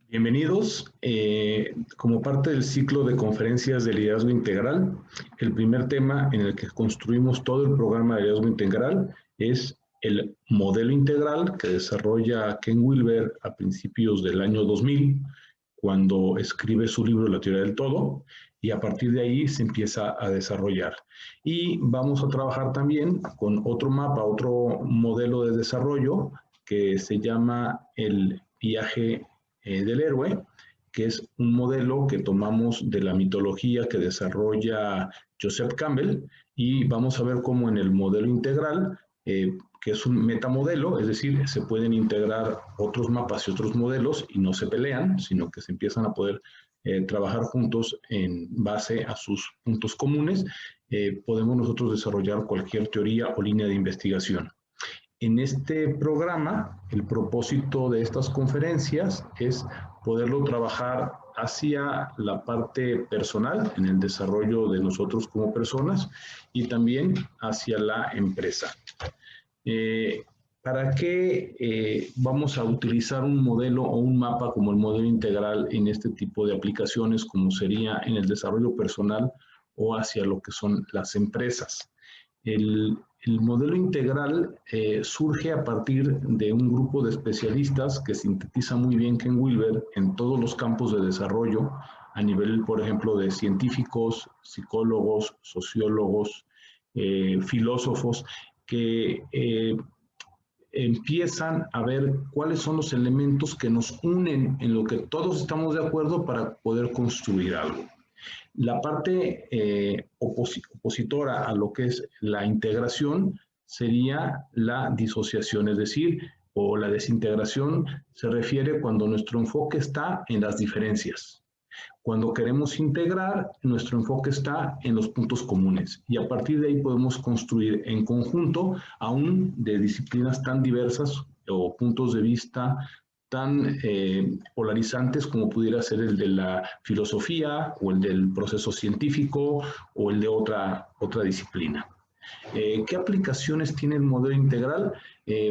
Bienvenidos. Como parte del ciclo de conferencias de liderazgo integral, el primer tema en el que construimos todo el programa de liderazgo integral es el modelo integral que desarrolla Ken Wilber a principios del año 2000, cuando escribe su libro La teoría del todo, y a partir de ahí se empieza a desarrollar. Y vamos a trabajar también con otro mapa, otro modelo de desarrollo que se llama el viaje del héroe, que es un modelo que tomamos de la mitología que desarrolla Joseph Campbell, y vamos a ver cómo en el modelo integral, que es un metamodelo, es decir, se pueden integrar otros mapas y otros modelos y no se pelean, sino que se empiezan a poder trabajar juntos en base a sus puntos comunes. Podemos nosotros desarrollar cualquier teoría o línea de investigación. En este programa, el propósito de estas conferencias es poderlo trabajar hacia la parte personal, en el desarrollo de nosotros como personas, y también hacia la empresa. ¿Para qué vamos a utilizar un modelo o un mapa como el modelo integral en este tipo de aplicaciones, como sería en el desarrollo personal o hacia lo que son las empresas? El modelo integral surge a partir de un grupo de especialistas que sintetiza muy bien Ken Wilber en todos los campos de desarrollo, a nivel, por ejemplo, de científicos, psicólogos, sociólogos, filósofos, que empiezan a ver cuáles son los elementos que nos unen en lo que todos estamos de acuerdo para poder construir algo. La parte opositora a lo que es la integración sería la disociación, es decir, o la desintegración se refiere cuando nuestro enfoque está en las diferencias. Cuando queremos integrar, nuestro enfoque está en los puntos comunes y a partir de ahí podemos construir en conjunto, aún de disciplinas tan diversas o puntos de vista tan polarizantes como pudiera ser el de la filosofía o el del proceso científico o el de otra disciplina. ¿Qué aplicaciones tiene el modelo integral?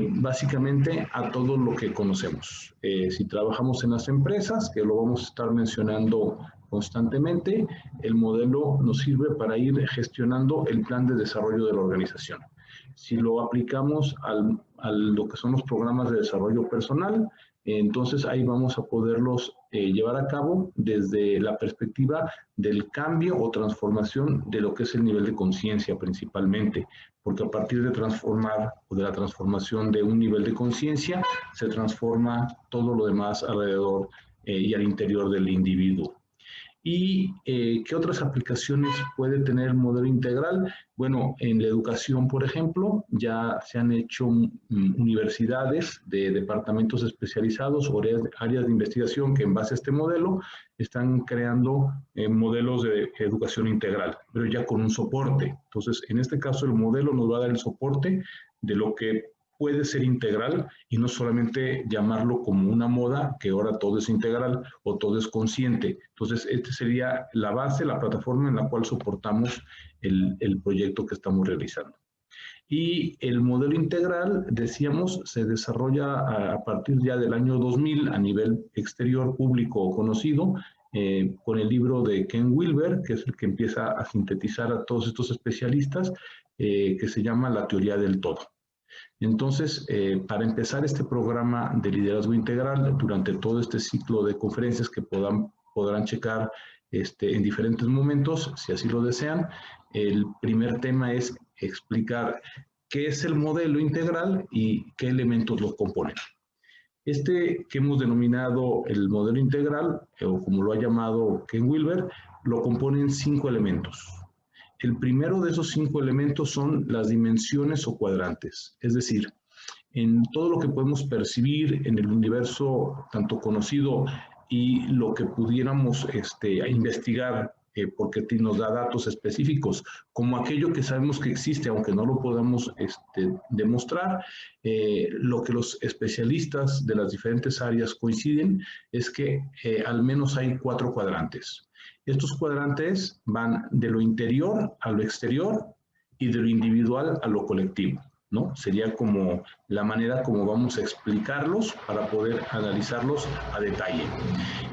Básicamente a todo lo que conocemos. Si trabajamos en las empresas, que lo vamos a estar mencionando constantemente, el modelo nos sirve para ir gestionando el plan de desarrollo de la organización. Si lo aplicamos a lo que son los programas de desarrollo personal, entonces ahí vamos a poderlos llevar a cabo desde la perspectiva del cambio o transformación de lo que es el nivel de conciencia principalmente, porque a partir de transformar o de la transformación de un nivel de conciencia se transforma todo lo demás alrededor y al interior del individuo. ¿Y qué otras aplicaciones puede tener el modelo integral? Bueno, en la educación, por ejemplo, ya se han hecho universidades de departamentos especializados o áreas de investigación que en base a este modelo están creando modelos de educación integral, pero ya con un soporte. Entonces, en este caso, el modelo nos va a dar el soporte de lo que puede ser integral y no solamente llamarlo como una moda, que ahora todo es integral o todo es consciente. Entonces, esta sería la base, la plataforma en la cual soportamos el proyecto que estamos realizando. Y el modelo integral, decíamos, se desarrolla a partir ya del año 2000 a nivel exterior, público o conocido, con el libro de Ken Wilber, que es el que empieza a sintetizar a todos estos especialistas, que se llama La teoría del todo. Entonces, para empezar este programa de liderazgo integral, durante todo este ciclo de conferencias que podrán checar en diferentes momentos, si así lo desean, el primer tema es explicar qué es el modelo integral y qué elementos lo componen. Este que hemos denominado el modelo integral, o como lo ha llamado Ken Wilber, lo componen 5 elementos. El primero de esos 5 elementos son las dimensiones o cuadrantes, es decir, en todo lo que podemos percibir en el universo tanto conocido y lo que pudiéramos investigar porque nos da datos específicos, como aquello que sabemos que existe, aunque no lo podamos demostrar, lo que los especialistas de las diferentes áreas coinciden es que al menos hay 4 cuadrantes. Estos cuadrantes van de lo interior a lo exterior y de lo individual a lo colectivo. ¿no? Sería como la manera como vamos a explicarlos para poder analizarlos a detalle.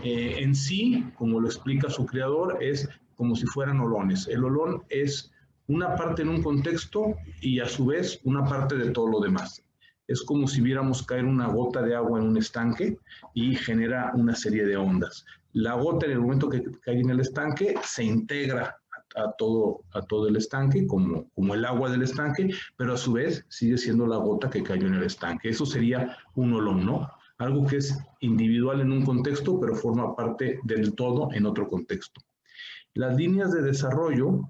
En sí, como lo explica su creador, es como si fueran olones. El olón es una parte en un contexto y a su vez una parte de todo lo demás. Es como si viéramos caer una gota de agua en un estanque y genera una serie de ondas. La gota, en el momento que cae en el estanque, se integra a todo el estanque, como el agua del estanque, pero a su vez sigue siendo la gota que cayó en el estanque. Eso sería un olón, ¿no? Algo que es individual en un contexto, pero forma parte del todo en otro contexto. Las líneas de desarrollo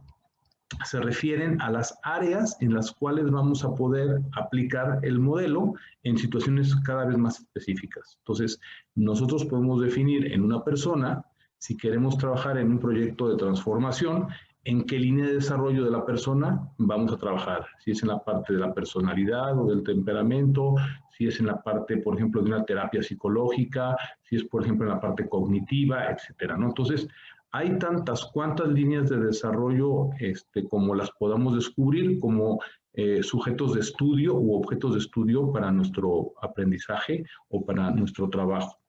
se refieren a las áreas en las cuales vamos a poder aplicar el modelo en situaciones cada vez más específicas. Entonces, nosotros podemos definir en una persona, si queremos trabajar en un proyecto de transformación, en qué línea de desarrollo de la persona vamos a trabajar. Si es en la parte de la personalidad o del temperamento, si es en la parte, por ejemplo, de una terapia psicológica, si es, por ejemplo, en la parte cognitiva, etcétera, ¿no? Entonces, hay tantas cuantas líneas de desarrollo como las podamos descubrir como sujetos de estudio u objetos de estudio para nuestro aprendizaje o para nuestro trabajo.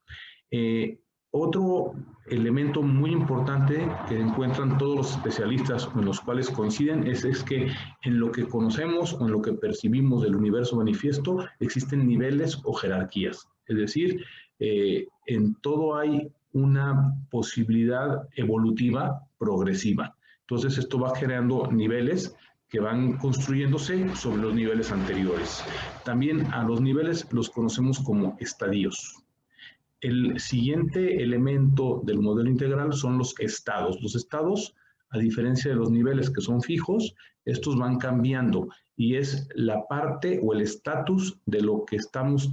Otro elemento muy importante que encuentran todos los especialistas en los cuales coinciden es que en lo que conocemos o en lo que percibimos del universo manifiesto existen niveles o jerarquías. Es decir, en todo hay una posibilidad evolutiva progresiva. Entonces esto va generando niveles que van construyéndose sobre los niveles anteriores. También a los niveles los conocemos como estadios. El siguiente elemento del modelo integral son los estados. Los estados, a diferencia de los niveles que son fijos, estos van cambiando y es la parte o el estatus de lo que estamos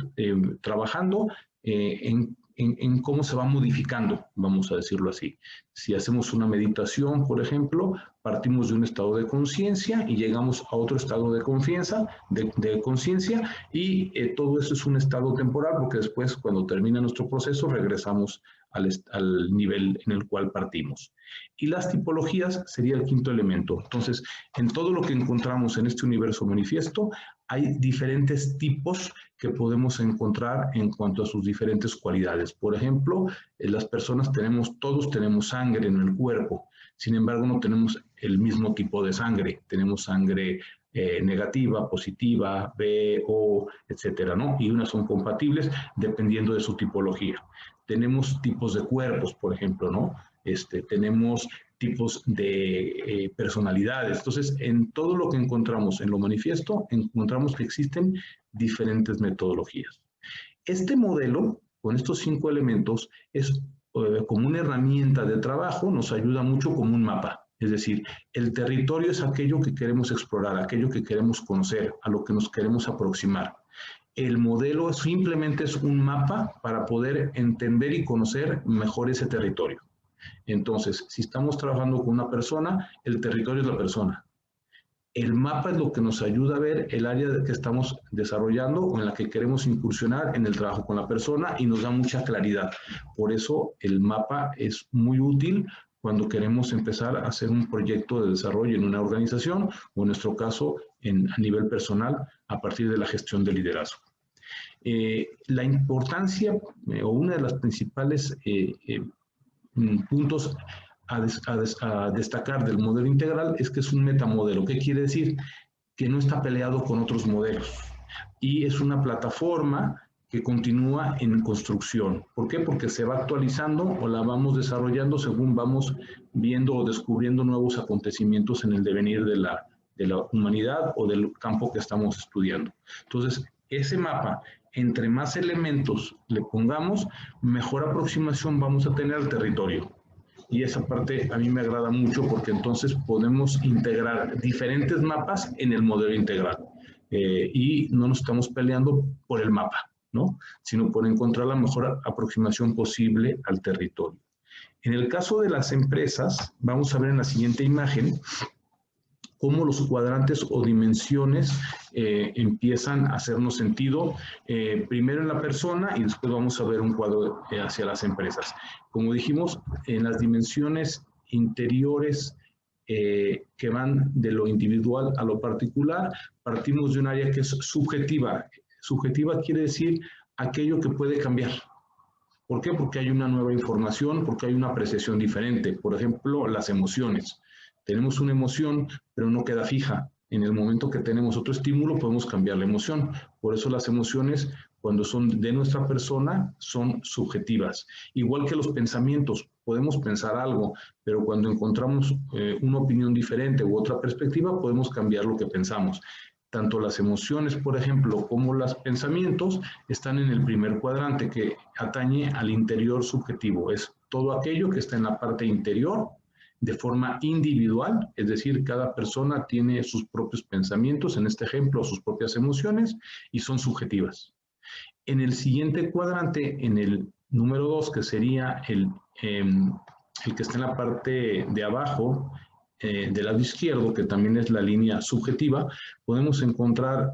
trabajando en cómo se va modificando, vamos a decirlo así. Si hacemos una meditación, por ejemplo, partimos de un estado de conciencia y llegamos a otro estado de confianza, de conciencia, y todo eso es un estado temporal porque después, cuando termina nuestro proceso, regresamos al nivel en el cual partimos. Y las tipologías sería el quinto elemento. Entonces, en todo lo que encontramos en este universo manifiesto, hay diferentes tipos que podemos encontrar en cuanto a sus diferentes cualidades. Por ejemplo, las personas todos tenemos sangre en el cuerpo, sin embargo no tenemos el mismo tipo de sangre, tenemos sangre negativa, positiva, B, O, etcétera, ¿no? Y unas son compatibles dependiendo de su tipología. Tenemos tipos de cuerpos, por ejemplo, ¿no? Tenemos tipos de personalidades. Entonces, en todo lo que encontramos en lo manifiesto, encontramos que existen diferentes metodologías. Este modelo, con estos 5 elementos, es como una herramienta de trabajo, nos ayuda mucho como un mapa. Es decir, el territorio es aquello que queremos explorar, aquello que queremos conocer, a lo que nos queremos aproximar. El modelo simplemente es un mapa para poder entender y conocer mejor ese territorio. Entonces, si estamos trabajando con una persona, el territorio es la persona. El mapa es lo que nos ayuda a ver el área que estamos desarrollando o en la que queremos incursionar en el trabajo con la persona y nos da mucha claridad. Por eso el mapa es muy útil cuando queremos empezar a hacer un proyecto de desarrollo en una organización o en nuestro caso a nivel personal a partir de la gestión de liderazgo. La importancia o una de las principales puntos a destacar del modelo integral es que es un metamodelo. ¿Qué quiere decir? Que no está peleado con otros modelos y es una plataforma que continúa en construcción. ¿Por qué? Porque se va actualizando o la vamos desarrollando según vamos viendo o descubriendo nuevos acontecimientos en el devenir de la humanidad o del campo que estamos estudiando. Entonces, ese mapa, entre más elementos le pongamos, mejor aproximación vamos a tener al territorio. Y esa parte a mí me agrada mucho porque entonces podemos integrar diferentes mapas en el modelo integral. Y no nos estamos peleando por el mapa, ¿no? Sino por encontrar la mejor aproximación posible al territorio. En el caso de las empresas, vamos a ver en la siguiente imagen cómo los cuadrantes o dimensiones empiezan a hacernos sentido, primero en la persona y después vamos a ver un cuadro hacia las empresas. Como dijimos, en las dimensiones interiores que van de lo individual a lo particular. Partimos de un área que es subjetiva. Subjetiva quiere decir aquello que puede cambiar. ¿Por qué? Porque hay una nueva información, porque hay una apreciación diferente. Por ejemplo, las emociones. Tenemos una emoción, pero no queda fija. En el momento que tenemos otro estímulo, podemos cambiar la emoción. Por eso las emociones, cuando son de nuestra persona, son subjetivas. Igual que los pensamientos, podemos pensar algo, pero cuando encontramos una opinión diferente u otra perspectiva, podemos cambiar lo que pensamos. Tanto las emociones, por ejemplo, como los pensamientos están en el primer cuadrante que atañe al interior subjetivo. Es todo aquello que está en la parte interior de forma individual, es decir, cada persona tiene sus propios pensamientos, en este ejemplo, sus propias emociones, y son subjetivas. En el siguiente cuadrante, en el número 2, que sería el que está en la parte de abajo, del lado izquierdo, que también es la línea subjetiva, podemos encontrar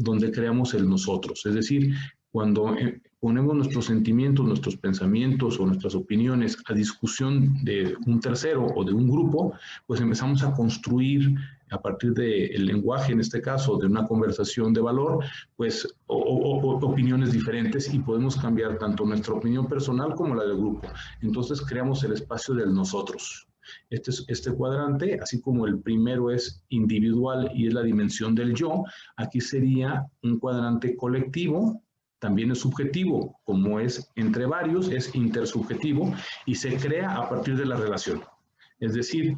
donde creamos el nosotros. Es decir, cuando ponemos nuestros sentimientos, nuestros pensamientos o nuestras opiniones a discusión de un tercero o de un grupo, pues empezamos a construir a partir del lenguaje, en este caso, de una conversación de valor, pues opiniones diferentes, y podemos cambiar tanto nuestra opinión personal como la del grupo. Entonces creamos el espacio del nosotros. Este cuadrante, así como el primero es individual y es la dimensión del yo, aquí sería un cuadrante colectivo, también es subjetivo, como es entre varios, es intersubjetivo y se crea a partir de la relación. Es decir,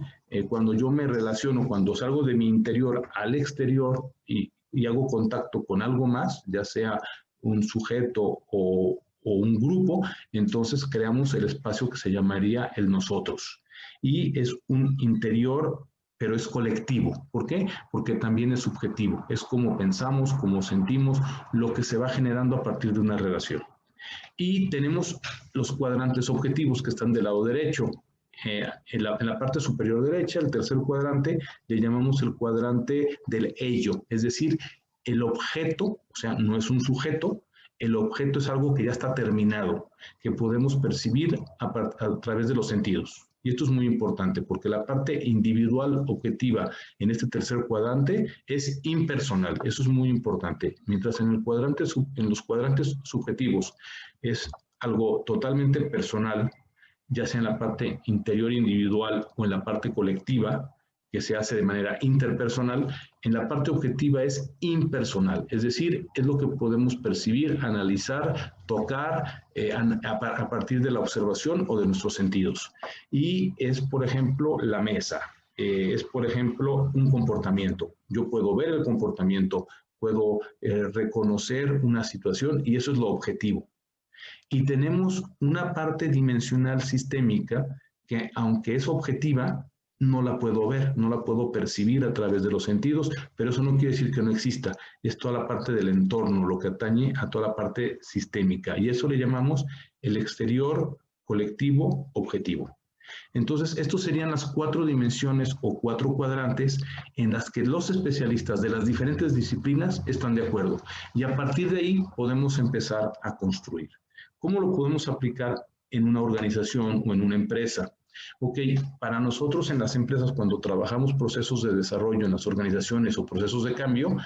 cuando yo me relaciono, cuando salgo de mi interior al exterior y hago contacto con algo más, ya sea un sujeto o un grupo, entonces creamos el espacio que se llamaría el nosotros. Y es un interior, pero es colectivo. ¿Por qué? Porque también es subjetivo. Es como pensamos, como sentimos, lo que se va generando a partir de una relación. Y tenemos los cuadrantes objetivos que están del lado derecho. En la parte superior derecha, el tercer cuadrante, le llamamos el cuadrante del ello. Es decir, el objeto, o sea, no es un sujeto, el objeto es algo que ya está terminado, que podemos percibir a través de los sentidos. Y esto es muy importante porque la parte individual objetiva en este tercer cuadrante es impersonal. Eso es muy importante. Mientras en los cuadrantes subjetivos es algo totalmente personal, ya sea en la parte interior individual o en la parte colectiva, que se hace de manera interpersonal, en la parte objetiva es impersonal, es decir, es lo que podemos percibir, analizar, tocar a partir de la observación o de nuestros sentidos. Y es, por ejemplo, la mesa, es, por ejemplo, un comportamiento. Yo puedo ver el comportamiento, puedo reconocer una situación y eso es lo objetivo. Y tenemos una parte dimensional sistémica que, aunque es objetiva, no la puedo ver, no la puedo percibir a través de los sentidos, pero eso no quiere decir que no exista. Es toda la parte del entorno, lo que atañe a toda la parte sistémica. Y eso le llamamos el exterior colectivo objetivo. Entonces, estos serían las 4 dimensiones o 4 cuadrantes en las que los especialistas de las diferentes disciplinas están de acuerdo. Y a partir de ahí podemos empezar a construir. ¿Cómo lo podemos aplicar en una organización o en una empresa? Ok, para nosotros en las empresas, cuando trabajamos procesos de desarrollo en las organizaciones o procesos de cambio,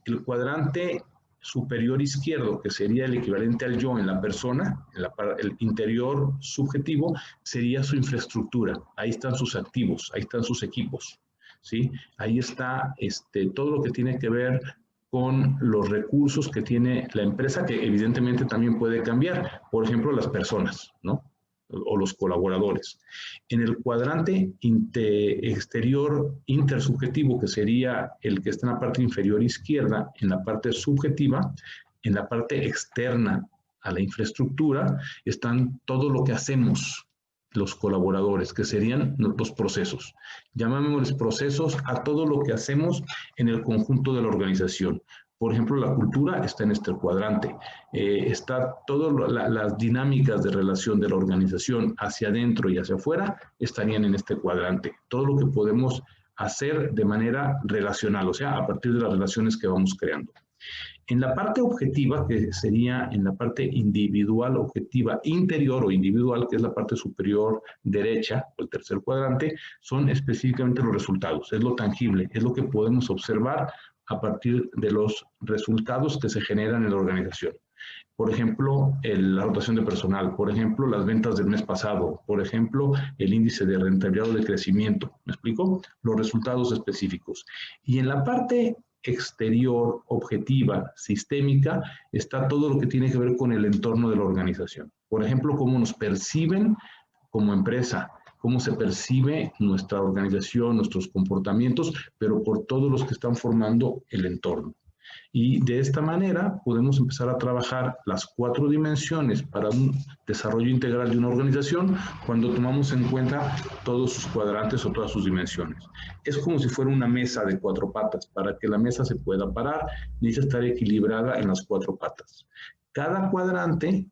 el cuadrante superior izquierdo, que sería el equivalente al yo en la persona, el interior subjetivo, sería su infraestructura. Ahí están sus activos, ahí están sus equipos, ¿sí? Ahí está todo lo que tiene que ver con los recursos que tiene la empresa, que evidentemente también puede cambiar. Por ejemplo, las personas, ¿no? O los colaboradores. En el cuadrante exterior intersubjetivo, que sería el que está en la parte inferior izquierda, en la parte subjetiva, en la parte externa a la infraestructura, están todo lo que hacemos los colaboradores, que serían los procesos. Llamémosles procesos a todo lo que hacemos en el conjunto de la organización. Por ejemplo, la cultura está en este cuadrante. Está todas las dinámicas de relación de la organización hacia adentro y hacia afuera estarían en este cuadrante. Todo lo que podemos hacer de manera relacional, o sea, a partir de las relaciones que vamos creando. En la parte objetiva, que sería en la parte individual, objetiva, interior o individual, que es la parte superior derecha, o el tercer cuadrante, son específicamente los resultados, es lo tangible, es lo que podemos observar a partir de los resultados que se generan en la organización. Por ejemplo, la rotación de personal, por ejemplo, las ventas del mes pasado, por ejemplo, el índice de rentabilidad o de crecimiento. ¿Me explico? Los resultados específicos. Y en la parte exterior, objetiva, sistémica, está todo lo que tiene que ver con el entorno de la organización. Por ejemplo, cómo nos perciben como empresa, cómo se percibe nuestra organización, nuestros comportamientos, pero por todos los que están formando el entorno. Y de esta manera podemos empezar a trabajar las 4 dimensiones para un desarrollo integral de una organización cuando tomamos en cuenta todos sus cuadrantes o todas sus dimensiones. Es como si fuera una mesa de 4 patas. Para que la mesa se pueda parar, necesita estar equilibrada en las 4 patas. Cada cuadrante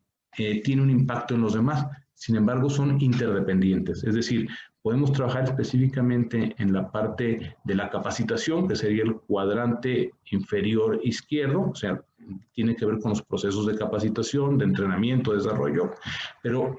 tiene un impacto en los demás. Sin embargo, son interdependientes, es decir, podemos trabajar específicamente en la parte de la capacitación, que sería el cuadrante inferior izquierdo, o sea, tiene que ver con los procesos de capacitación, de entrenamiento, de desarrollo, pero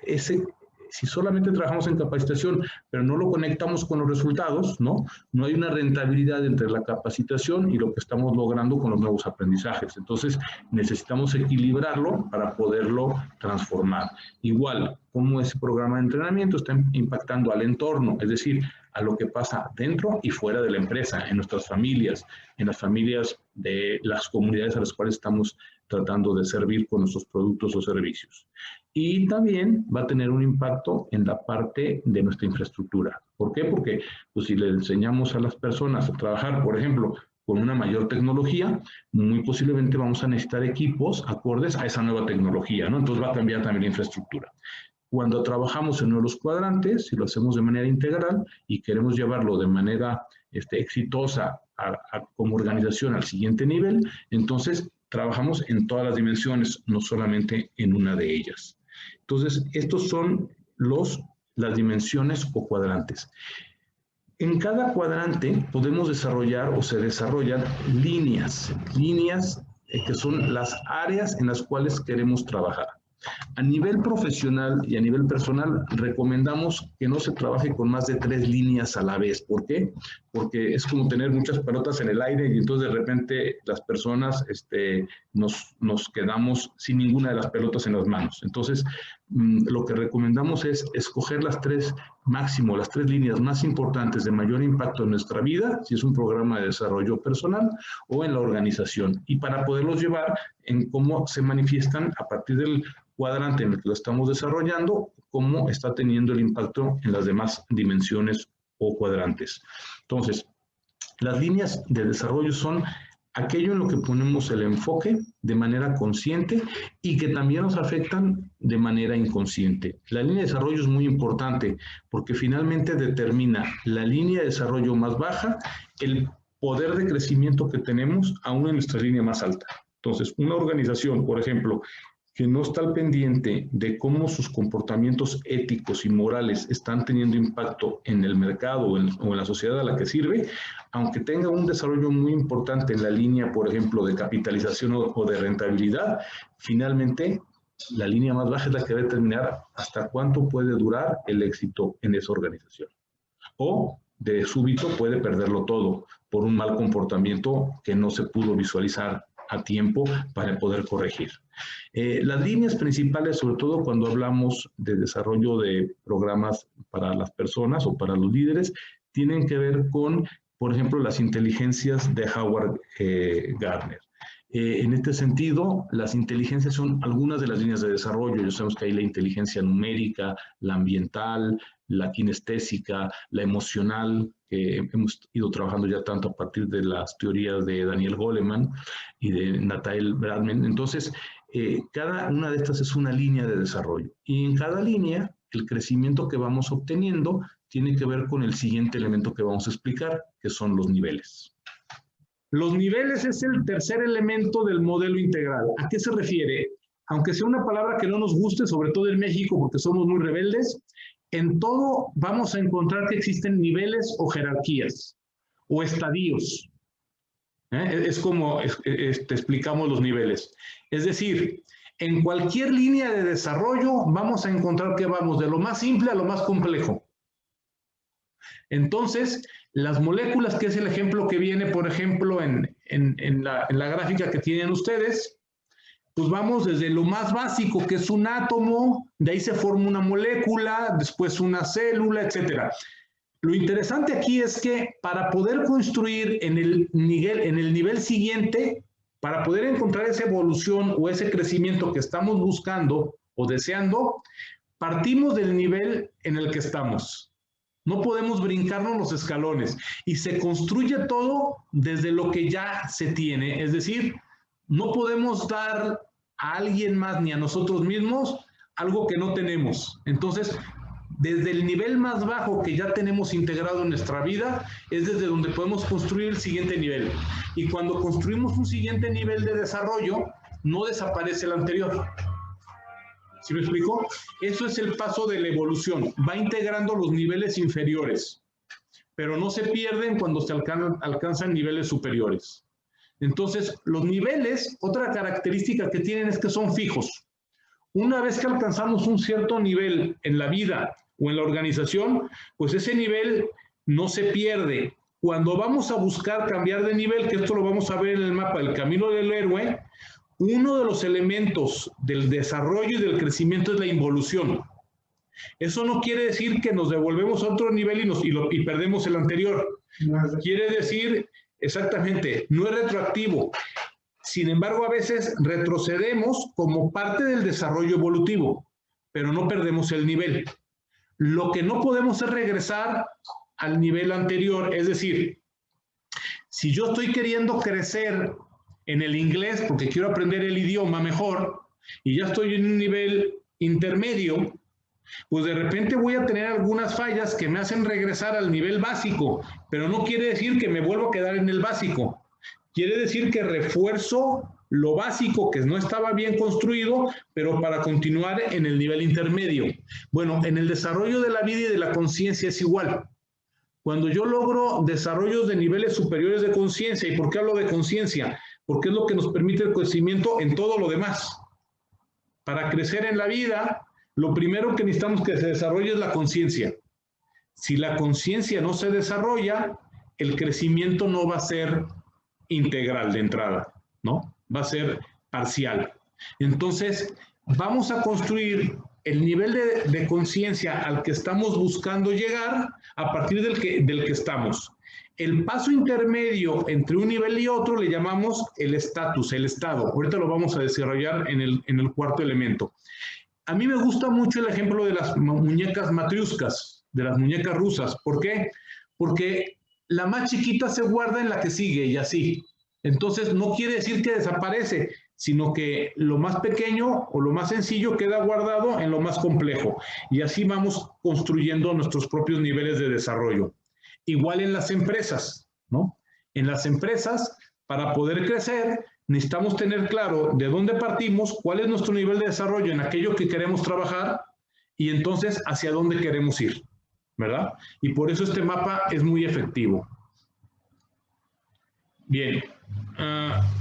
si solamente trabajamos en capacitación, pero no lo conectamos con los resultados, ¿no? No hay una rentabilidad entre la capacitación y lo que estamos logrando con los nuevos aprendizajes. Entonces, necesitamos equilibrarlo para poderlo transformar. Igual, cómo ese programa de entrenamiento está impactando al entorno, es decir, a lo que pasa dentro y fuera de la empresa, en nuestras familias, en las familias de las comunidades a las cuales estamos tratando de servir con nuestros productos o servicios. Y también va a tener un impacto en la parte de nuestra infraestructura. ¿Por qué? Porque pues, si le enseñamos a las personas a trabajar, por ejemplo, con una mayor tecnología, muy posiblemente vamos a necesitar equipos acordes a esa nueva tecnología, ¿no? Entonces va a cambiar también la infraestructura. Cuando trabajamos en uno de los cuadrantes, si lo hacemos de manera integral y queremos llevarlo de manera exitosa como organización al siguiente nivel, entonces trabajamos en todas las dimensiones, no solamente en una de ellas. Entonces, estos son las dimensiones o cuadrantes. En cada cuadrante podemos desarrollar o se desarrollan líneas que son las áreas en las cuales queremos trabajar. A nivel profesional y a nivel personal, recomendamos que no se trabaje con más de 3 líneas a la vez. ¿Por qué? Porque es como tener muchas pelotas en el aire y entonces de repente las personas nos quedamos sin ninguna de las pelotas en las manos. Entonces, lo que recomendamos es escoger las 3 líneas más importantes de mayor impacto en nuestra vida, si es un programa de desarrollo personal o en la organización, y para poderlos llevar en cómo se manifiestan a partir del cuadrante en el que lo estamos desarrollando, cómo está teniendo el impacto en las demás dimensiones o cuadrantes. Entonces, las líneas de desarrollo son aquello en lo que ponemos el enfoque de manera consciente y que también nos afectan de manera inconsciente. La línea de desarrollo es muy importante porque finalmente determina la línea de desarrollo más baja, el poder de crecimiento que tenemos aún en nuestra línea más alta. Entonces, una organización, por ejemplo, que no está al pendiente de cómo sus comportamientos éticos y morales están teniendo impacto en el mercado o en la sociedad a la que sirve, aunque tenga un desarrollo muy importante en la línea, por ejemplo, de capitalización o de rentabilidad, finalmente la línea más baja es la que va a determinar hasta cuánto puede durar el éxito en esa organización. O de súbito puede perderlo todo por un mal comportamiento que no se pudo visualizar a tiempo para poder corregir. Las líneas principales, sobre todo cuando hablamos de desarrollo de programas para las personas o para los líderes, tienen que ver con, por ejemplo, las inteligencias de Howard Gardner. En este sentido, las inteligencias son algunas de las líneas de desarrollo. Ya sabemos que hay la inteligencia numérica, la ambiental, la kinestésica, la emocional, que hemos ido trabajando ya tanto a partir de las teorías de Daniel Goleman y de Nathaniel Bradman. Entonces, cada una de estas es una línea de desarrollo. Y en cada línea, el crecimiento que vamos obteniendo tiene que ver con el siguiente elemento que vamos a explicar, que son los niveles. Los niveles es el tercer elemento del modelo integral. ¿A qué se refiere? Aunque sea una palabra que no nos guste, sobre todo en México, porque somos muy rebeldes, en todo vamos a encontrar que existen niveles o jerarquías o estadios. Es como explicamos los niveles. Es decir, en cualquier línea de desarrollo vamos a encontrar que vamos de lo más simple a lo más complejo. Entonces, las moléculas, que es el ejemplo que viene, por ejemplo, en la gráfica que tienen ustedes, pues vamos desde lo más básico, que es un átomo, de ahí se forma una molécula, después una célula, etc. Lo interesante aquí es que para poder construir en el nivel siguiente, para poder encontrar esa evolución o ese crecimiento que estamos buscando o deseando, partimos del nivel en el que estamos. No podemos brincarnos los escalones y se construye todo desde lo que ya se tiene. Es decir, no podemos dar a alguien más ni a nosotros mismos algo que no tenemos. Entonces, desde el nivel más bajo que ya tenemos integrado en nuestra vida, es desde donde podemos construir el siguiente nivel. Y cuando construimos un siguiente nivel de desarrollo, no desaparece el anterior. ¿Sí me explico? Eso es el paso de la evolución. Va integrando los niveles inferiores, pero no se pierden cuando se alcanzan niveles superiores. Entonces, los niveles, otra característica que tienen es que son fijos. Una vez que alcanzamos un cierto nivel en la vida o en la organización, pues ese nivel no se pierde. Cuando vamos a buscar cambiar de nivel, que esto lo vamos a ver en el mapa del camino del héroe, uno de los elementos del desarrollo y del crecimiento es la involución. Eso no quiere decir que nos devolvemos a otro nivel y perdemos el anterior. Quiere decir, exactamente, no es retroactivo. Sin embargo, a veces retrocedemos como parte del desarrollo evolutivo, pero no perdemos el nivel. Lo que no podemos es regresar al nivel anterior. Es decir, si yo estoy queriendo crecer en el inglés porque quiero aprender el idioma mejor y ya estoy en un nivel intermedio, pues de repente voy a tener algunas fallas que me hacen regresar al nivel básico, pero no quiere decir que me vuelvo a quedar en el básico. Quiere decir que refuerzo lo básico que no estaba bien construido, pero para continuar en el nivel intermedio. Bueno, en el desarrollo de la vida y de la conciencia es igual. Cuando yo logro desarrollos de niveles superiores de conciencia, ¿y por qué hablo de conciencia? Porque es lo que nos permite el crecimiento en todo lo demás. Para crecer en la vida, lo primero que necesitamos que se desarrolle es la conciencia. Si la conciencia no se desarrolla, el crecimiento no va a ser integral de entrada, ¿no? Va a ser parcial. Entonces, vamos a construir el nivel de conciencia al que estamos buscando llegar a partir del que estamos. El paso intermedio entre un nivel y otro le llamamos el estatus, el estado. Ahorita lo vamos a desarrollar en el cuarto elemento. A mí me gusta mucho el ejemplo de las muñecas matriuscas, de las muñecas rusas. ¿Por qué? Porque la más chiquita se guarda en la que sigue y así. Entonces, no quiere decir que desaparece, sino que lo más pequeño o lo más sencillo queda guardado en lo más complejo. Y así vamos construyendo nuestros propios niveles de desarrollo. Igual en las empresas, ¿no? En las empresas, para poder crecer, necesitamos tener claro de dónde partimos, cuál es nuestro nivel de desarrollo en aquello que queremos trabajar y entonces hacia dónde queremos ir, ¿verdad? Y por eso este mapa es muy efectivo. Bien,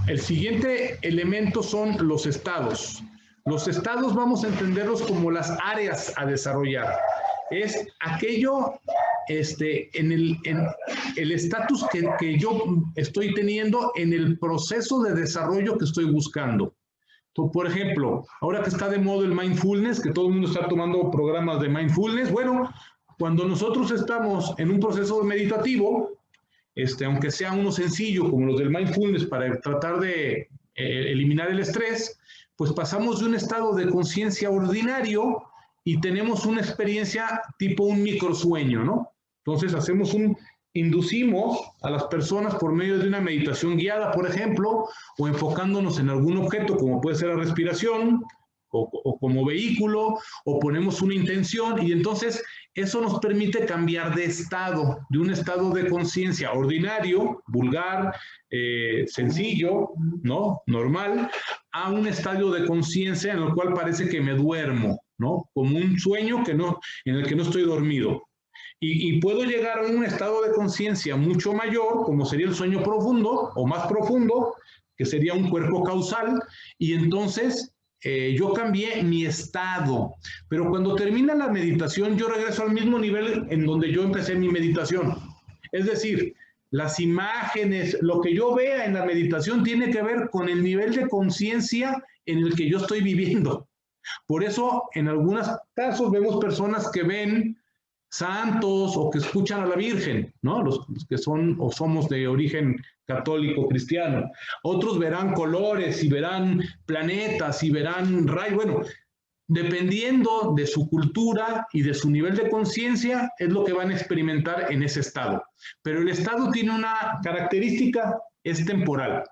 el siguiente elemento son los estados. Los estados vamos a entenderlos como las áreas a desarrollar. Es aquello, en el estatus que yo estoy teniendo en el proceso de desarrollo que estoy buscando. Entonces, por ejemplo, ahora que está de moda el mindfulness, que todo el mundo está tomando programas de mindfulness, bueno, cuando nosotros estamos en un proceso meditativo, aunque sea uno sencillo como los del mindfulness para tratar de eliminar el estrés, pues pasamos de un estado de conciencia ordinario y tenemos una experiencia tipo un microsueño, ¿no? Entonces inducimos a las personas por medio de una meditación guiada, por ejemplo, o enfocándonos en algún objeto como puede ser la respiración, o como vehículo, o ponemos una intención, y entonces eso nos permite cambiar de estado, de un estado de conciencia ordinario, vulgar, sencillo, ¿no? Normal, a un estado de conciencia en el cual parece que me duermo, ¿no? Como un sueño en el que no estoy dormido. Y puedo llegar a un estado de conciencia mucho mayor, como sería el sueño profundo o más profundo, que sería un cuerpo causal, y entonces yo cambié mi estado. Pero cuando termina la meditación, yo regreso al mismo nivel en donde yo empecé mi meditación. Es decir, las imágenes, lo que yo vea en la meditación tiene que ver con el nivel de conciencia en el que yo estoy viviendo. Por eso, en algunos casos vemos personas que ven santos o que escuchan a la Virgen, ¿no? Los que son o somos de origen católico cristiano. Otros verán colores y verán planetas y verán rayos. Bueno, dependiendo de su cultura y de su nivel de conciencia, es lo que van a experimentar en ese estado. Pero el estado tiene una característica, es temporal.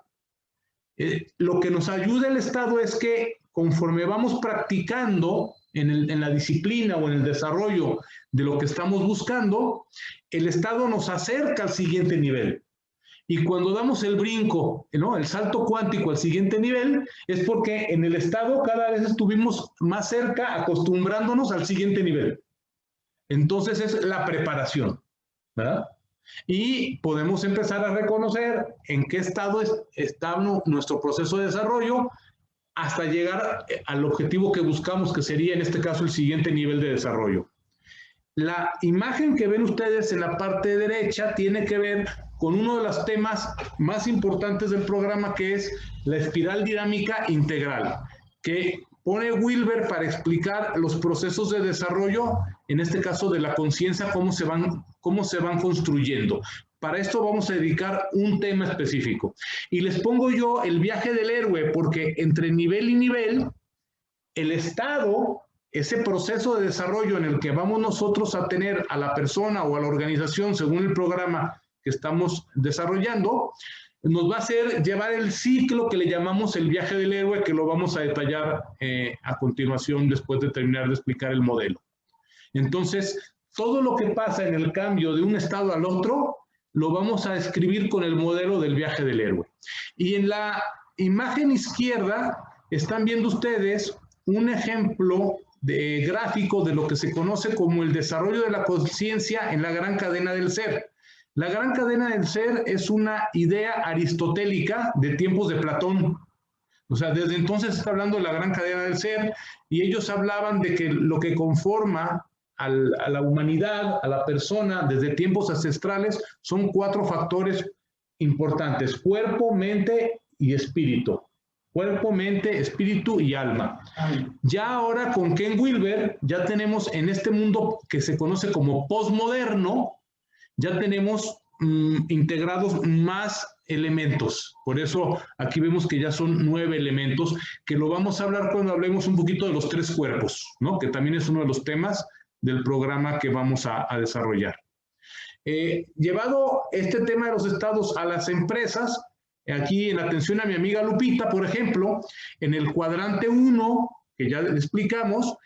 Lo que nos ayuda el estado es que conforme vamos practicando en la disciplina o en el desarrollo de lo que estamos buscando, el estado nos acerca al siguiente nivel. Y cuando damos el brinco, ¿no?, el salto cuántico al siguiente nivel, es porque en el estado cada vez estuvimos más cerca, acostumbrándonos al siguiente nivel. Entonces es la preparación, ¿verdad? Y podemos empezar a reconocer en qué estado está nuestro proceso de desarrollo hasta llegar al objetivo que buscamos, que sería en este caso el siguiente nivel de desarrollo. La imagen que ven ustedes en la parte derecha tiene que ver con uno de los temas más importantes del programa, que es la espiral dinámica integral, que pone Wilber para explicar los procesos de desarrollo, en este caso de la conciencia, cómo se van construyendo. Para esto vamos a dedicar un tema específico. Y les pongo yo el viaje del héroe, porque entre nivel y nivel, el estado, ese proceso de desarrollo en el que vamos nosotros a tener a la persona o a la organización, según el programa que estamos desarrollando, nos va a hacer llevar el ciclo que le llamamos el viaje del héroe, que lo vamos a detallar a continuación después de terminar de explicar el modelo. Entonces, todo lo que pasa en el cambio de un estado al otro, lo vamos a escribir con el modelo del viaje del héroe. Y en la imagen izquierda están viendo ustedes un ejemplo de gráfico de lo que se conoce como el desarrollo de la conciencia en la gran cadena del ser. La gran cadena del ser es una idea aristotélica de tiempos de Platón. O sea, desde entonces se está hablando de la gran cadena del ser, y ellos hablaban de que lo que conforma a la humanidad, a la persona, desde tiempos ancestrales, son 4 factores importantes: cuerpo, mente y espíritu. Cuerpo, mente, espíritu y alma. Ya ahora con Ken Wilber, ya tenemos en este mundo que se conoce como postmoderno, ya tenemos integrados más elementos. Por eso aquí vemos que ya son 9 elementos, que lo vamos a hablar cuando hablemos un poquito de los 3 cuerpos, ¿no?, que también es uno de los temas del programa que vamos a desarrollar. Llevado este tema de los estados a las empresas, aquí en atención a mi amiga Lupita, por ejemplo, en el cuadrante 1, que ya explicamos,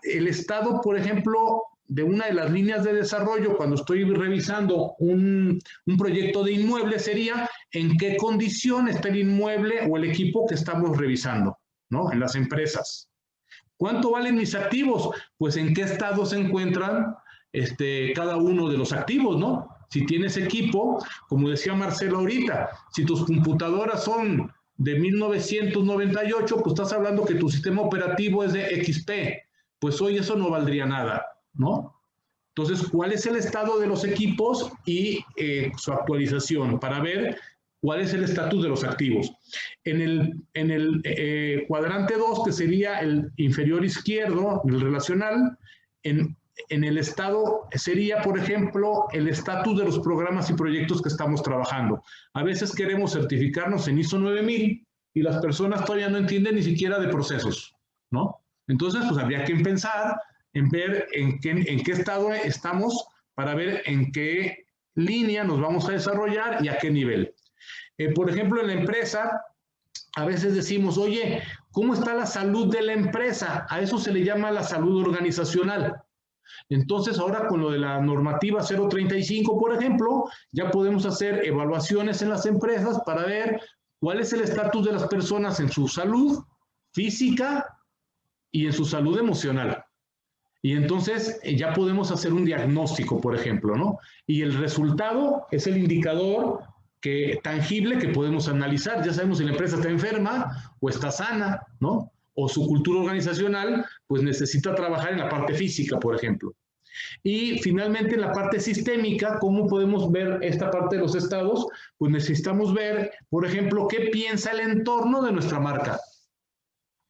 el estado, por ejemplo, de una de las líneas de desarrollo, cuando estoy revisando un proyecto de inmueble, sería en qué condición está el inmueble o el equipo que estamos revisando, ¿no?, en las empresas. ¿Cuánto valen mis activos? Pues en qué estado se encuentran cada uno de los activos, ¿no? Si tienes equipo, como decía Marcelo ahorita, si tus computadoras son de 1998, pues estás hablando que tu sistema operativo es de XP. Pues hoy eso no valdría nada, ¿no? Entonces, ¿cuál es el estado de los equipos y su actualización para ver cuál es el estatus de los activos? En el cuadrante 2, que sería el inferior izquierdo, el relacional, en el estado sería, por ejemplo, el estatus de los programas y proyectos que estamos trabajando. A veces queremos certificarnos en ISO 9000 y las personas todavía no entienden ni siquiera de procesos, ¿no? Entonces, pues habría que pensar en ver en qué estado estamos para ver en qué línea nos vamos a desarrollar y a qué nivel. Por ejemplo, en la empresa, a veces decimos, oye, ¿cómo está la salud de la empresa? A eso se le llama la salud organizacional. Entonces, ahora con lo de la normativa 035, por ejemplo, ya podemos hacer evaluaciones en las empresas para ver cuál es el estatus de las personas en su salud física y en su salud emocional. Y entonces ya podemos hacer un diagnóstico, por ejemplo, ¿no? Y el resultado es el indicador tangible que podemos analizar. Ya sabemos si la empresa está enferma o está sana, ¿no? O su cultura organizacional, pues necesita trabajar en la parte física, por ejemplo. Y finalmente, en la parte sistémica, ¿cómo podemos ver esta parte de los estados? Pues necesitamos ver, por ejemplo, qué piensa el entorno de nuestra marca.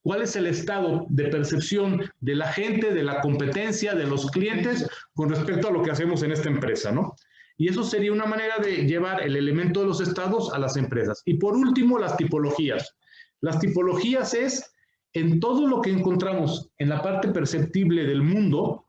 ¿Cuál es el estado de percepción de la gente, de la competencia, de los clientes con respecto a lo que hacemos en esta empresa, ¿no? Y eso sería una manera de llevar el elemento de los estados a las empresas. Y por último, las tipologías. Las tipologías es en todo lo que encontramos en la parte perceptible del mundo,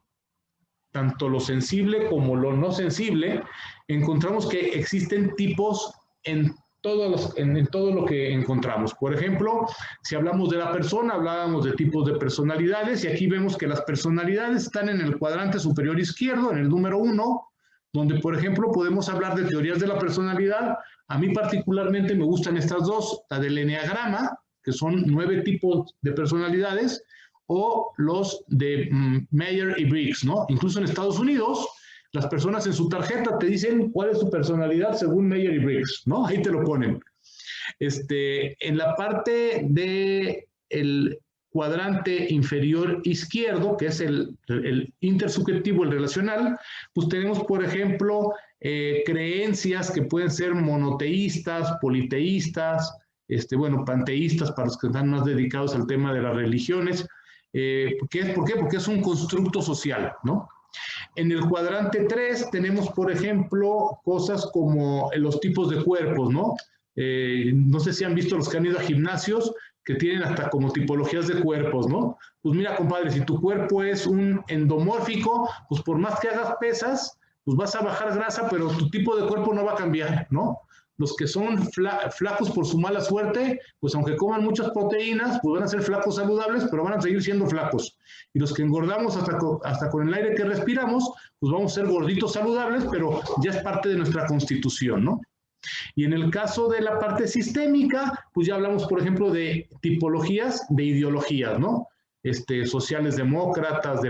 tanto lo sensible como lo no sensible, encontramos que existen tipos en todo lo que encontramos. Por ejemplo, si hablamos de la persona, hablábamos de tipos de personalidades, y aquí vemos que las personalidades están en el cuadrante superior izquierdo, en el número 1, donde, por ejemplo, podemos hablar de teorías de la personalidad. A mí particularmente me gustan estas dos, la del eneagrama, que son 9 tipos de personalidades, o los de Meyer y Briggs, ¿no? Incluso en Estados Unidos, las personas en su tarjeta te dicen cuál es su personalidad según Meyer y Briggs, ¿no? Ahí te lo ponen. En la parte del cuadrante inferior izquierdo, que es el intersubjetivo, el relacional, pues tenemos, por ejemplo, creencias que pueden ser monoteístas, politeístas, bueno, panteístas para los que están más dedicados al tema de las religiones. ¿Por qué? Porque es un constructo social, ¿no? En el cuadrante 3 tenemos, por ejemplo, cosas como los tipos de cuerpos, ¿no? No sé si han visto los que han ido a gimnasios que tienen hasta como tipologías de cuerpos, ¿no? Pues mira, compadre, si tu cuerpo es un endomórfico, pues por más que hagas pesas, pues vas a bajar grasa, pero tu tipo de cuerpo no va a cambiar, ¿no? Los que son flacos por su mala suerte, pues aunque coman muchas proteínas, pues van a ser flacos saludables, pero van a seguir siendo flacos. Y los que engordamos hasta con el aire que respiramos, pues vamos a ser gorditos saludables, pero ya es parte de nuestra constitución, ¿no? Y en el caso de la parte sistémica, pues ya hablamos, por ejemplo, de tipologías de ideologías, ¿no? Sociales demócratas,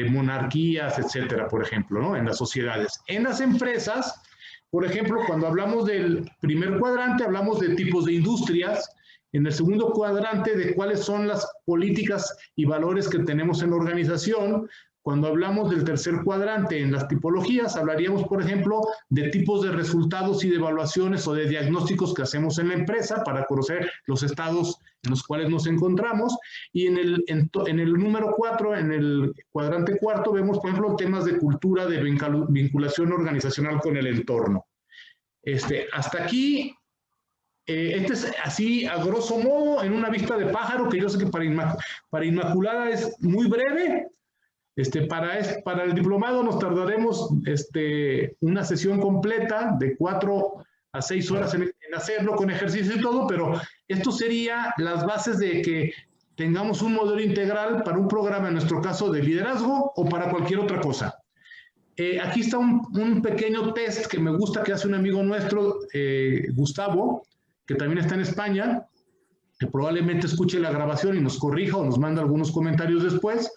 monarquías, etcétera, por ejemplo, ¿no? En las sociedades. En las empresas, por ejemplo, cuando hablamos del primer cuadrante, hablamos de tipos de industrias. En el segundo cuadrante, de cuáles son las políticas y valores que tenemos en la organización. Cuando hablamos del tercer cuadrante, en las tipologías, hablaríamos, por ejemplo, de tipos de resultados y de evaluaciones o de diagnósticos que hacemos en la empresa para conocer los estados en los cuales nos encontramos. Y en el número 4, en el cuadrante cuarto, vemos, por ejemplo, temas de cultura, de vinculación organizacional con el entorno. Hasta aquí, es así a grosso modo, en una vista de pájaro, que yo sé que para Inmaculada es muy breve. Para el diplomado nos tardaremos una sesión completa de 4 a 6 horas en hacerlo con ejercicio y todo, pero esto sería las bases de que tengamos un modelo integral para un programa, en nuestro caso, de liderazgo o para cualquier otra cosa. Aquí está un pequeño test que me gusta, que hace un amigo nuestro, Gustavo, que también está en España, que probablemente escuche la grabación y nos corrija o nos manda algunos comentarios después,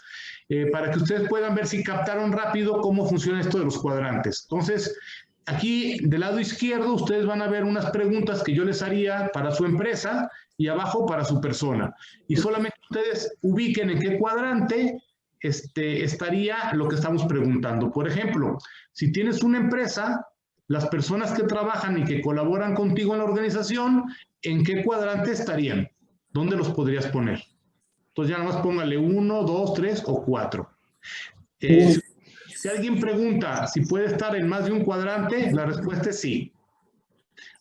para que ustedes puedan ver si captaron rápido cómo funciona esto de los cuadrantes. Entonces, aquí del lado izquierdo ustedes van a ver unas preguntas que yo les haría para su empresa y abajo para su persona. Y solamente ustedes ubiquen en qué cuadrante estaría lo que estamos preguntando. Por ejemplo, si tienes una empresa, las personas que trabajan y que colaboran contigo en la organización, ¿en qué cuadrante estarían? ¿Dónde los podrías poner? Entonces ya nada más póngale 1, 2, 3 o 4. Si alguien pregunta si puede estar en más de un cuadrante, la respuesta es sí.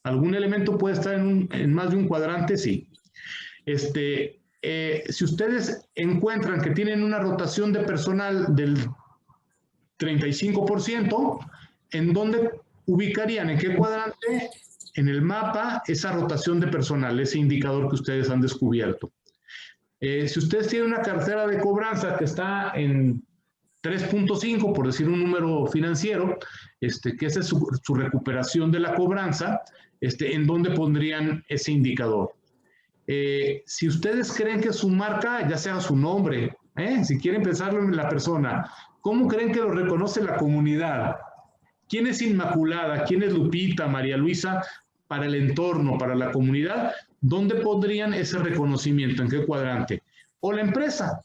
¿Algún elemento puede estar en más de un cuadrante? Sí. Si ustedes encuentran que tienen una rotación de personal del 35%, ¿en dónde ubicarían? ¿En qué cuadrante? En el mapa, esa rotación de personal, ese indicador que ustedes han descubierto. Si ustedes tienen una cartera de cobranza que está en 3.5, por decir un número financiero, que esa es su recuperación de la cobranza, ¿en dónde pondrían ese indicador? Si ustedes creen que su marca, ya sea su nombre, si quieren pensarlo en la persona, ¿cómo creen que lo reconoce la comunidad? ¿Quién es Inmaculada? ¿Quién es Lupita, María Luisa? Para el entorno, para la comunidad, ¿dónde pondrían ese reconocimiento? ¿En qué cuadrante? O la empresa.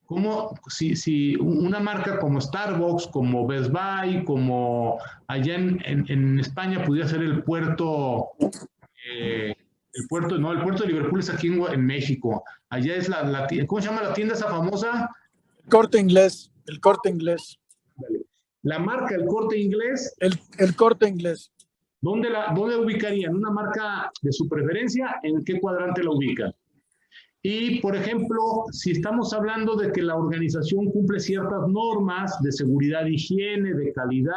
¿Cómo, si una marca como Starbucks, como Best Buy, como allá en España pudiera ser el puerto, el puerto de Liverpool es aquí en México. Allá es ¿cómo se llama la tienda esa famosa? Corte Inglés, el Corte Inglés. La marca, el Corte Inglés. El Corte Inglés. ¿Dónde ubicarían? ¿Una marca de su preferencia? ¿En qué cuadrante la ubican? Y, por ejemplo, si estamos hablando de que la organización cumple ciertas normas de seguridad, higiene, de calidad,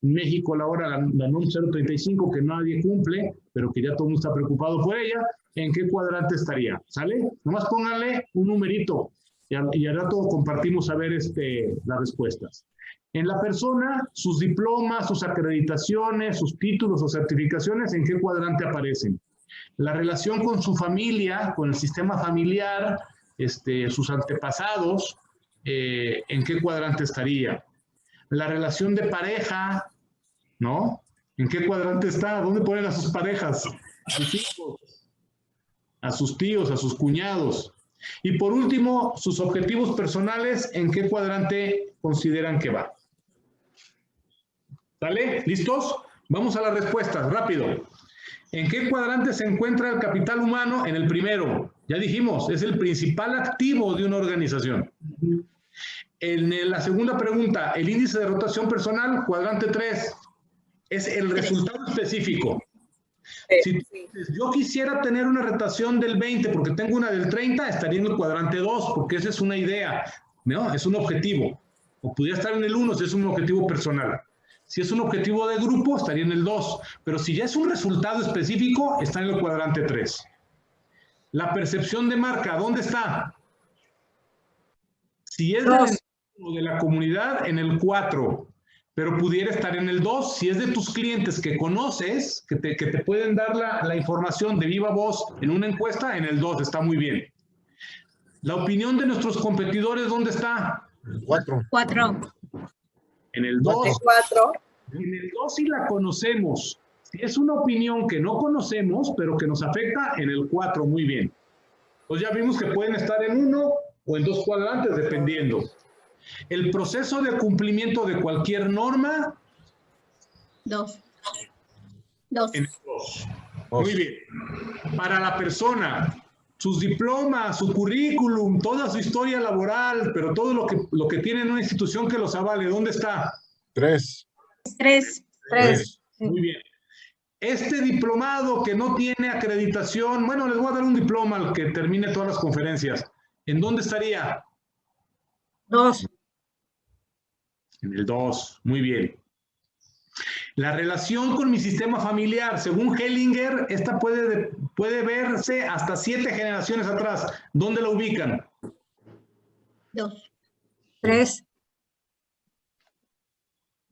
en México la NOM 035 que nadie cumple, pero que ya todo el mundo está preocupado por ella, ¿en qué cuadrante estaría? ¿Sale? Nomás pónganle un numerito y al rato compartimos a ver las respuestas. En la persona, sus diplomas, sus acreditaciones, sus títulos o certificaciones, ¿en qué cuadrante aparecen? La relación con su familia, con el sistema familiar, sus antepasados, ¿en qué cuadrante estaría? La relación de pareja, ¿no? ¿En qué cuadrante está? ¿Dónde ponen a sus parejas? A sus hijos, a sus tíos, a sus cuñados. Y por último, sus objetivos personales, ¿en qué cuadrante consideran que va? ¿Sale? ¿Listos? Vamos a las respuestas, rápido. ¿En qué cuadrante se encuentra el capital humano? En el primero. Ya dijimos, es el principal activo de una organización. En la segunda pregunta, el índice de rotación personal, cuadrante 3, es el resultado específico. Si yo quisiera tener una rotación del 20 porque tengo una del 30, estaría en el cuadrante 2, porque esa es una idea, ¿no? Es un objetivo. O pudiera estar en el 1 si es un objetivo personal. Si es un objetivo de grupo, estaría en el 2. Pero si ya es un resultado específico, está en el cuadrante 3. La percepción de marca, ¿dónde está? Si es de la comunidad, en el 4. Pero pudiera estar en el 2. Si es de tus clientes que conoces, que te pueden dar la información de viva voz en una encuesta, en el 2. Está muy bien. La opinión de nuestros competidores, ¿dónde está? 4. En el 2. 4. En el 2 sí la conocemos. Si es una opinión que no conocemos, pero que nos afecta, en el 4, muy bien. Pues ya vimos que pueden estar en 1 o en 2 cuadrantes, dependiendo. El proceso de cumplimiento de cualquier norma. 2. En el 2. Muy bien. Para la persona, sus diplomas, su currículum, toda su historia laboral, pero todo lo que tiene en una institución que los avale, ¿dónde está? 3. 3. Muy bien. Este diplomado que no tiene acreditación, bueno, les voy a dar un diploma al que termine todas las conferencias. ¿En dónde estaría? 2. En el 2. Muy bien. La relación con mi sistema familiar, según Hellinger, esta puede verse hasta 7 generaciones atrás. ¿Dónde la ubican? 2. 3.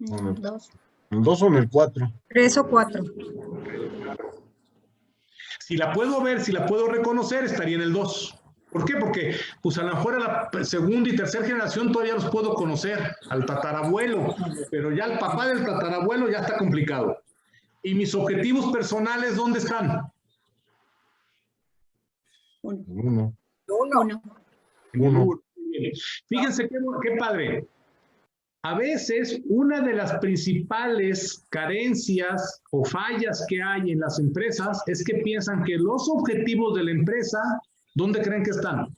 2. ¿El 2 o en el 4? 3 o 4. Si la puedo ver, si la puedo reconocer, estaría en el 2. ¿Por qué? Porque pues a lo mejor a la segunda y tercera generación todavía los puedo conocer, al tatarabuelo, pero ya el papá del tatarabuelo ya está complicado. ¿Y mis objetivos personales dónde están? 1. 1. Fíjense qué padre. A veces una de las principales carencias o fallas que hay en las empresas es que piensan que los objetivos de la empresa, ¿dónde creen que están?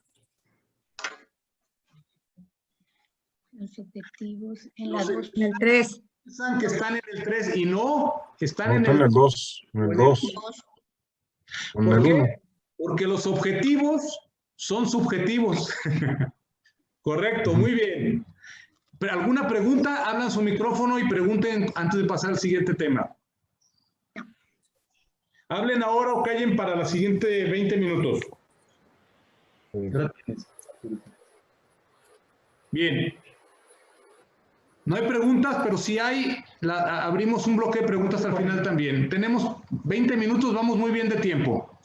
Los objetivos en la 2. En el 3. Piensan que están en el 3 y no, están en Está en el el 2. En el 2. En ¿Por el qué? 1. Porque los objetivos son subjetivos. Correcto, muy bien. ¿Alguna pregunta? Abran su micrófono y pregunten antes de pasar al siguiente tema. Hablen ahora o callen para la siguiente 20 minutos. Bien. No hay preguntas, pero si hay, abrimos un bloque de preguntas al final también. Tenemos 20 minutos, vamos muy bien de tiempo.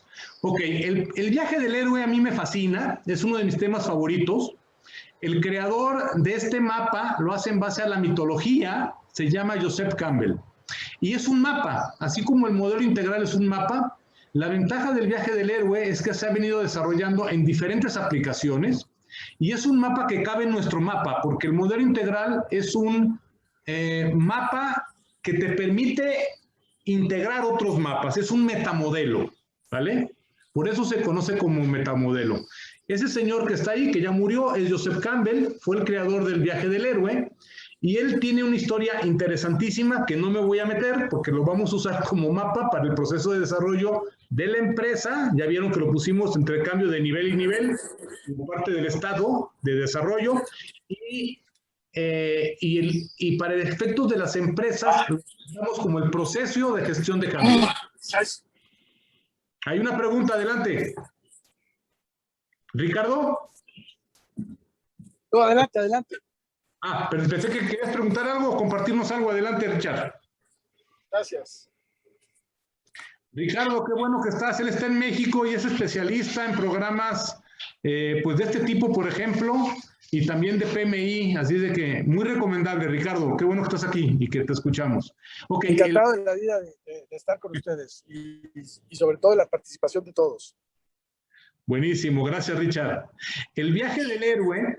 Ok, el viaje del héroe a mí me fascina, es uno de mis temas favoritos. El creador de este mapa lo hace en base a la mitología, se llama Joseph Campbell. Y es un mapa, así como el modelo integral es un mapa. La ventaja del viaje del héroe es que se ha venido desarrollando en diferentes aplicaciones y es un mapa que cabe en nuestro mapa, porque el modelo integral es un mapa que te permite integrar otros mapas, es un metamodelo, ¿vale? Por eso se conoce como metamodelo. Ese señor que está ahí, que ya murió, es Joseph Campbell, fue el creador del viaje del héroe, y él tiene una historia interesantísima que no me voy a meter porque lo vamos a usar como mapa para el proceso de desarrollo de la empresa. Ya vieron que lo pusimos entre cambio de nivel y nivel, como parte del estado de desarrollo, y para efectos de las empresas, lo usamos como el proceso de gestión de cambio. Hay una pregunta, adelante. ¿Ricardo? No, adelante, adelante. Ah, pero pensé que querías preguntar algo o compartirnos algo. Adelante, Richard. Gracias. Ricardo, qué bueno que estás. Él está en México y es especialista en programas pues de este tipo, por ejemplo, y también de PMI. Así de que muy recomendable, Ricardo. Qué bueno que estás aquí y que te escuchamos. Okay, encantado de la vida de estar con ustedes y sobre todo de la participación de todos. Buenísimo, gracias, Richard. El viaje del héroe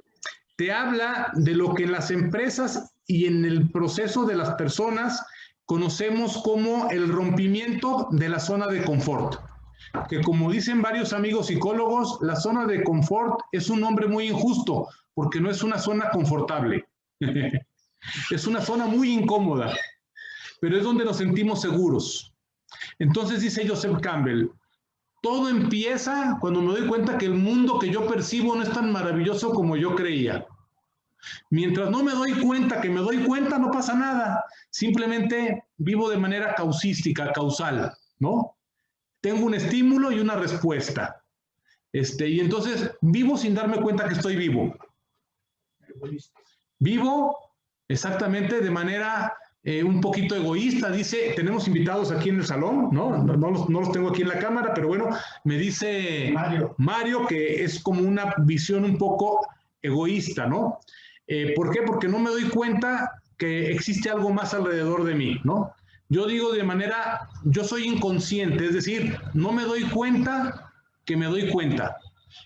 te habla de lo que en las empresas y en el proceso de las personas conocemos como el rompimiento de la zona de confort. Que como dicen varios amigos psicólogos, la zona de confort es un nombre muy injusto, porque no es una zona confortable. Es una zona muy incómoda, pero es donde nos sentimos seguros. Entonces dice Joseph Campbell, todo empieza cuando me doy cuenta que el mundo que yo percibo no es tan maravilloso como yo creía. Mientras no me doy cuenta que me doy cuenta, no pasa nada. Simplemente vivo de manera causística, causal, ¿no? Tengo un estímulo y una respuesta. Y entonces vivo sin darme cuenta que estoy vivo. Vivo exactamente de manera un poquito egoísta. Dice, tenemos invitados aquí en el salón, ¿no? No los tengo aquí en la cámara, pero bueno, me dice Mario que es como una visión un poco egoísta, ¿no? ¿Por qué? Porque no me doy cuenta que existe algo más alrededor de mí, ¿no? Yo digo de manera, yo soy inconsciente, es decir, no me doy cuenta que me doy cuenta.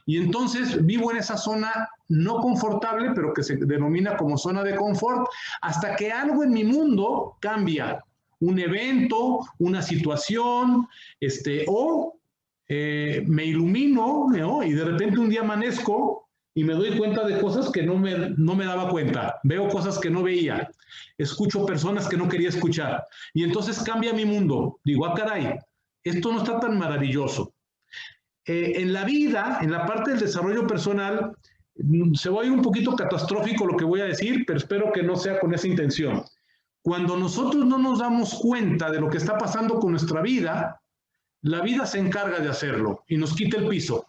Y entonces vivo en esa zona no confortable, pero que se denomina como zona de confort, hasta que algo en mi mundo cambia. Un evento, una situación, me ilumino, ¿no? Y de repente un día amanezco y me doy cuenta de cosas que no me daba cuenta. Veo cosas que no veía. Escucho personas que no quería escuchar. Y entonces cambia mi mundo. Digo, ah, caray, esto no está tan maravilloso. En la vida, en la parte del desarrollo personal, se va a ir un poquito catastrófico lo que voy a decir, pero espero que no sea con esa intención. Cuando nosotros no nos damos cuenta de lo que está pasando con nuestra vida, la vida se encarga de hacerlo y nos quita el piso.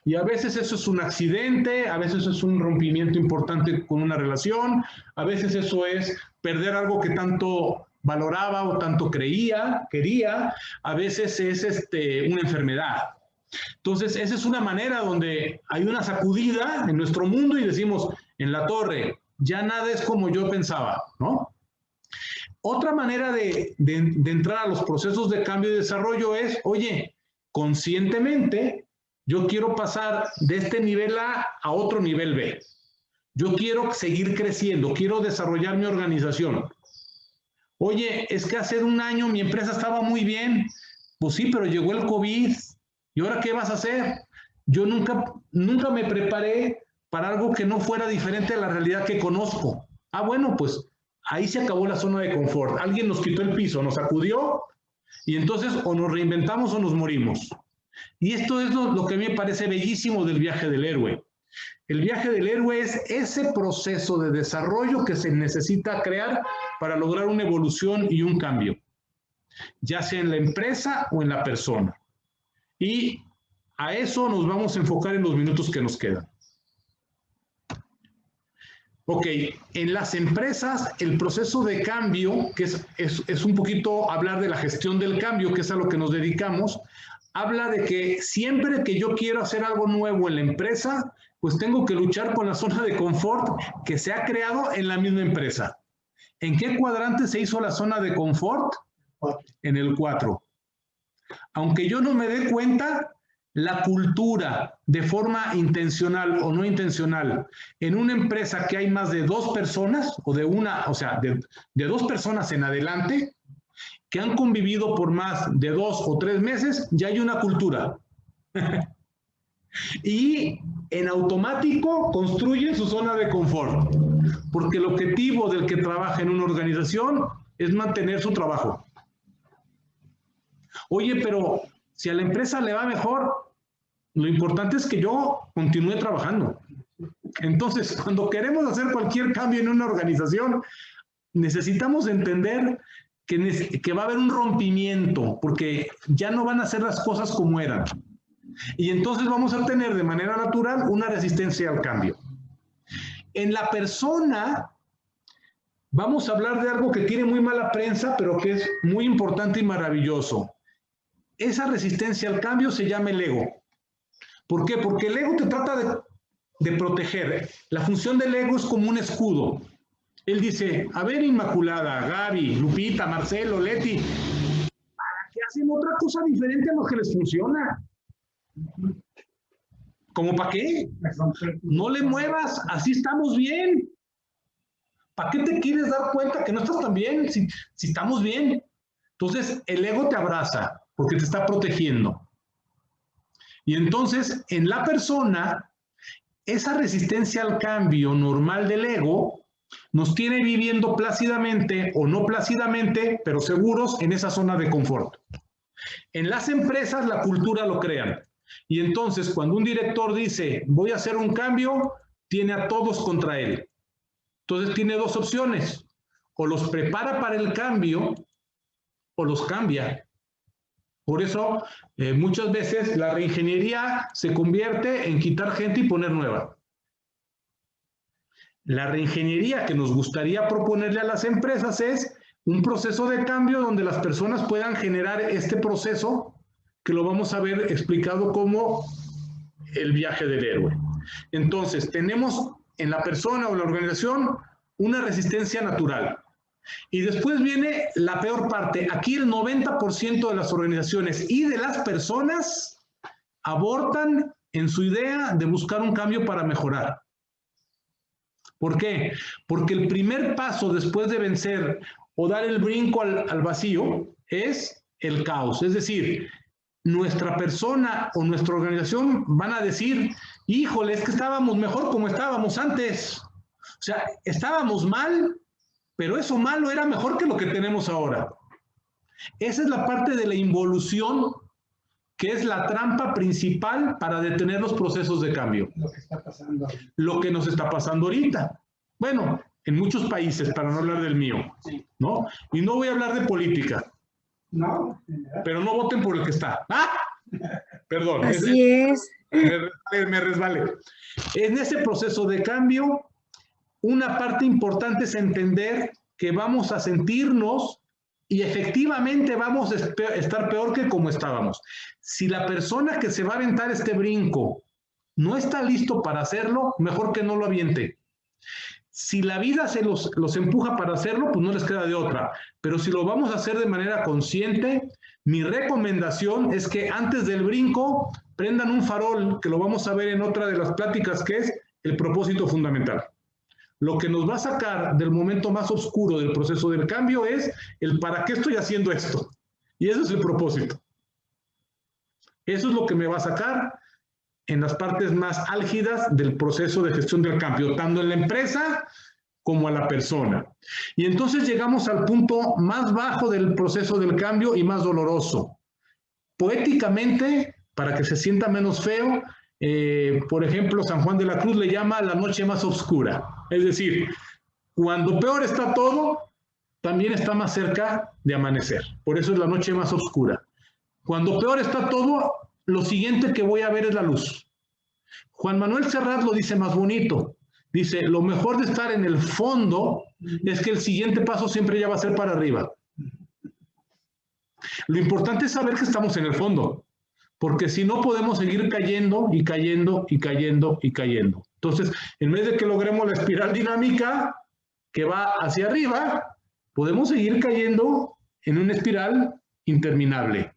Y a veces eso es un accidente, a veces es un rompimiento importante con una relación, a veces eso es perder algo que tanto valoraba o tanto quería, a veces es una enfermedad. Entonces, esa es una manera donde hay una sacudida en nuestro mundo y decimos, en la torre, ya nada es como yo pensaba, ¿no? Otra manera de entrar a los procesos de cambio y desarrollo es, oye, conscientemente, yo quiero pasar de este nivel A a otro nivel B. Yo quiero seguir creciendo, quiero desarrollar mi organización. Oye, es que hace un año mi empresa estaba muy bien. Pues sí, pero llegó el COVID. ¿Y ahora qué vas a hacer? Yo nunca me preparé para algo que no fuera diferente a la realidad que conozco. Ah, bueno, pues ahí se acabó la zona de confort. Alguien nos quitó el piso, nos sacudió y entonces o nos reinventamos o nos morimos. Y esto es lo que a mí me parece bellísimo del viaje del héroe. El viaje del héroe es ese proceso de desarrollo que se necesita crear para lograr una evolución y un cambio, ya sea en la empresa o en la persona. Y a eso nos vamos a enfocar en los minutos que nos quedan. Ok, en las empresas el proceso de cambio, que es un poquito hablar de la gestión del cambio, que es a lo que nos dedicamos, habla de que siempre que yo quiero hacer algo nuevo en la empresa, pues tengo que luchar con la zona de confort que se ha creado en la misma empresa. ¿En qué cuadrante se hizo la zona de confort? En el 4. Aunque yo no me dé cuenta, la cultura, de forma intencional o no intencional, en una empresa que hay más de 2 personas, o de 2 personas en adelante, que han convivido por más de 2 o 3 meses, ya hay una cultura. Y en automático construyen su zona de confort, porque el objetivo del que trabaja en una organización es mantener su trabajo. Oye, pero si a la empresa le va mejor, lo importante es que yo continúe trabajando. Entonces, cuando queremos hacer cualquier cambio en una organización, necesitamos entender que va a haber un rompimiento, porque ya no van a ser las cosas como eran. Y entonces vamos a tener de manera natural una resistencia al cambio. En la persona, vamos a hablar de algo que tiene muy mala prensa, pero que es muy importante y maravilloso. Esa resistencia al cambio se llama el ego. ¿Por qué? Porque el ego te trata de proteger. La función del ego es como un escudo. Él dice, a ver, Inmaculada, Gaby, Lupita, Marcelo, Leti, ¿para qué hacen otra cosa diferente a lo que les funciona? ¿Cómo para qué? No le muevas, así estamos bien. ¿Para qué te quieres dar cuenta que no estás tan bien si estamos bien? Entonces, el ego te abraza porque te está protegiendo. Y entonces, en la persona, esa resistencia al cambio normal del ego nos tiene viviendo plácidamente o no plácidamente, pero seguros en esa zona de confort. En las empresas, la cultura lo crean. Y entonces, cuando un director dice, voy a hacer un cambio, tiene a todos contra él. Entonces, tiene 2 opciones. O los prepara para el cambio, o los cambia. Por eso, muchas veces la reingeniería se convierte en quitar gente y poner nueva. La reingeniería que nos gustaría proponerle a las empresas es un proceso de cambio donde las personas puedan generar este proceso que lo vamos a ver explicado como el viaje del héroe. Entonces, tenemos en la persona o la organización una resistencia natural. Y después viene la peor parte. Aquí el 90% de las organizaciones y de las personas abortan en su idea de buscar un cambio para mejorar. ¿Por qué? Porque el primer paso después de vencer o dar el brinco al vacío es el caos. Es decir, nuestra persona o nuestra organización van a decir, híjole, es que estábamos mejor como estábamos antes. O sea, estábamos mal, pero eso malo era mejor que lo que tenemos ahora. Esa es la parte de la involución, que es la trampa principal para detener los procesos de cambio. Lo que está pasando. Lo que nos está pasando ahorita. Bueno, en muchos países, para no hablar del mío, ¿no? Y no voy a hablar de política. No. Pero no voten por el que está. ¡Ah! Perdón. Así es. Me resbalé. En ese proceso de cambio, una parte importante es entender que vamos a sentirnos y efectivamente vamos a estar peor que como estábamos. Si la persona que se va a aventar este brinco no está listo para hacerlo, mejor que no lo aviente. Si la vida se los empuja para hacerlo, pues no les queda de otra. Pero si lo vamos a hacer de manera consciente, mi recomendación es que antes del brinco prendan un farol, que lo vamos a ver en otra de las pláticas, que es el propósito fundamental. Lo que nos va a sacar del momento más oscuro del proceso del cambio es el para qué estoy haciendo esto. Y eso es el propósito. Eso es lo que me va a sacar en las partes más álgidas del proceso de gestión del cambio, tanto en la empresa como a la persona. Y entonces llegamos al punto más bajo del proceso del cambio y más doloroso. Poéticamente, para que se sienta menos feo, por ejemplo, San Juan de la Cruz le llama la noche más oscura. Es decir, cuando peor está todo, también está más cerca de amanecer. Por eso es la noche más oscura. Cuando peor está todo, lo siguiente que voy a ver es la luz. Juan Manuel Serrat lo dice más bonito. Dice, lo mejor de estar en el fondo es que el siguiente paso siempre ya va a ser para arriba. Lo importante es saber que estamos en el fondo, porque si no podemos seguir cayendo y cayendo y cayendo y cayendo. Entonces, en vez de que logremos la espiral dinámica que va hacia arriba, podemos seguir cayendo en una espiral interminable.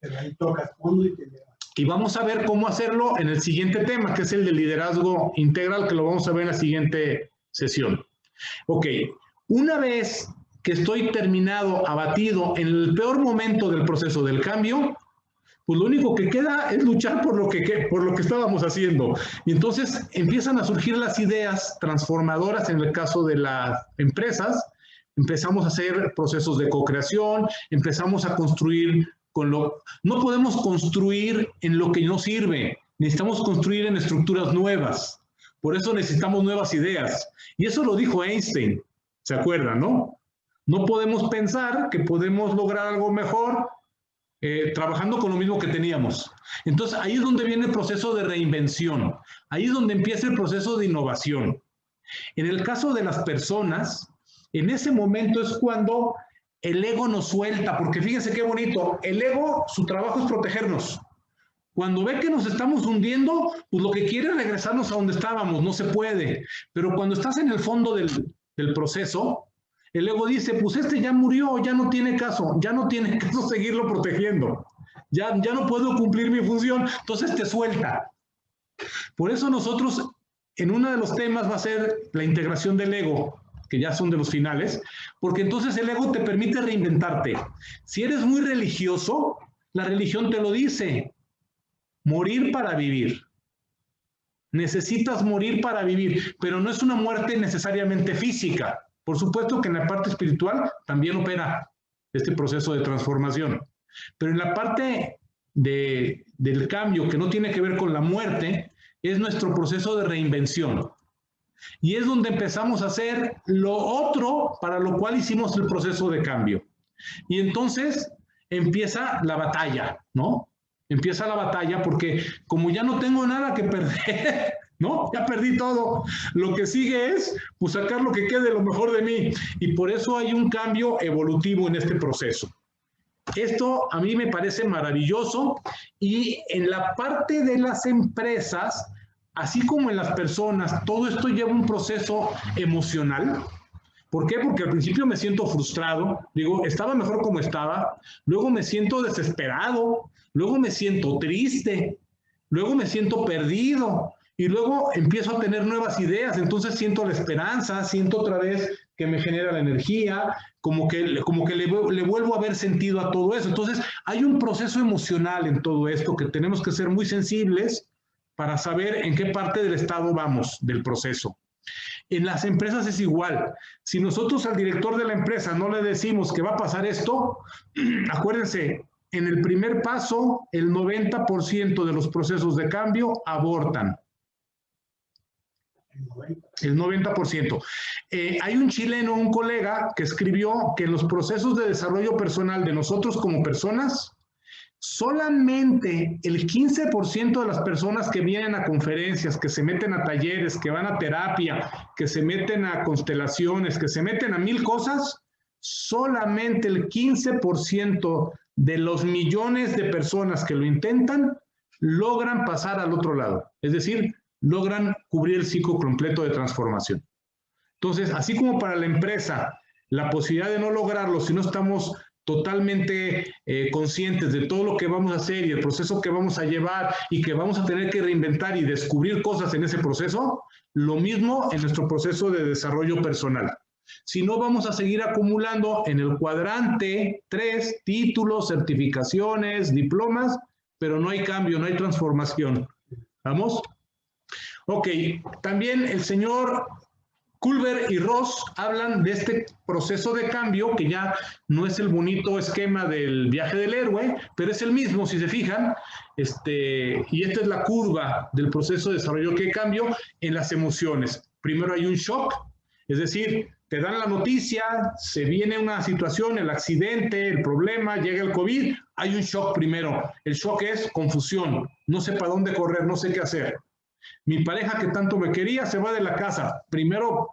Pero ahí tocas fondo y te llevas. Y vamos a ver cómo hacerlo en el siguiente tema, que es el de liderazgo integral, que lo vamos a ver en la siguiente sesión. Ok, una vez que estoy terminado, abatido, en el peor momento del proceso del cambio, pues lo único que queda es luchar por lo que estábamos haciendo. Y entonces empiezan a surgir las ideas transformadoras en el caso de las empresas. Empezamos a hacer procesos de co-creación, empezamos a construir no podemos construir en lo que no sirve, necesitamos construir en estructuras nuevas. Por eso necesitamos nuevas ideas. Y eso lo dijo Einstein, ¿se acuerdan, no? No podemos pensar que podemos lograr algo mejor trabajando con lo mismo que teníamos. Entonces, ahí es donde viene el proceso de reinvención. Ahí es donde empieza el proceso de innovación. En el caso de las personas, en ese momento es cuando el ego nos suelta, porque fíjense qué bonito. El ego, su trabajo es protegernos. Cuando ve que nos estamos hundiendo, pues lo que quiere es regresarnos a donde estábamos, no se puede. Pero cuando estás en el fondo del proceso, el ego dice, pues este ya murió, ya no tiene caso seguirlo protegiendo. Ya no puedo cumplir mi función, entonces te suelta. Por eso nosotros, en uno de los temas va a ser la integración del ego, que ya son de los finales, porque entonces el ego te permite reinventarte. Si eres muy religioso, la religión te lo dice, morir para vivir. Necesitas morir para vivir, pero no es una muerte necesariamente física. Por supuesto que en la parte espiritual también opera este proceso de transformación, pero en la parte del cambio que no tiene que ver con la muerte, es nuestro proceso de reinvención. Y es donde empezamos a hacer lo otro para lo cual hicimos el proceso de cambio. Y entonces empieza la batalla, ¿no? Empieza la batalla porque como ya no tengo nada que perder, ¿no? Ya perdí todo. Lo que sigue es pues, sacar lo que quede, lo mejor de mí. Y por eso hay un cambio evolutivo en este proceso. Esto a mí me parece maravilloso. Y en la parte de las empresas, así como en las personas, todo esto lleva un proceso emocional. ¿Por qué? Porque al principio me siento frustrado, digo, estaba mejor como estaba, luego me siento desesperado, luego me siento triste, luego me siento perdido y luego empiezo a tener nuevas ideas, entonces siento la esperanza, siento otra vez que me genera la energía, como que le vuelvo a ver sentido a todo eso. Entonces hay un proceso emocional en todo esto que tenemos que ser muy sensibles para saber en qué parte del estado vamos del proceso. En las empresas es igual. Si nosotros al director de la empresa no le decimos que va a pasar esto, acuérdense, en el primer paso, el 90% de los procesos de cambio abortan. El 90%. Hay un chileno, un colega, que escribió que en los procesos de desarrollo personal de nosotros como personas, solamente el 15% de las personas que vienen a conferencias, que se meten a talleres, que van a terapia, que se meten a constelaciones, que se meten a 1000 cosas, solamente el 15% de los millones de personas que lo intentan logran pasar al otro lado. Es decir, logran cubrir el ciclo completo de transformación. Entonces, así como para la empresa, la posibilidad de no lograrlo si no estamos totalmente conscientes de todo lo que vamos a hacer y el proceso que vamos a llevar y que vamos a tener que reinventar y descubrir cosas en ese proceso, lo mismo en nuestro proceso de desarrollo personal. Si no, vamos a seguir acumulando en el cuadrante 3 títulos, certificaciones, diplomas, pero no hay cambio, no hay transformación. ¿Vamos? Ok, también el señor Culver y Ross hablan de este proceso de cambio, que ya no es el bonito esquema del viaje del héroe, pero es el mismo, si se fijan, y esta es la curva del proceso de desarrollo que cambio en las emociones. Primero hay un shock, es decir, te dan la noticia, se viene una situación, el accidente, el problema, llega el COVID, hay un shock primero. El shock es confusión, no sé para dónde correr, no sé qué hacer. Mi pareja que tanto me quería se va de la casa. Primero,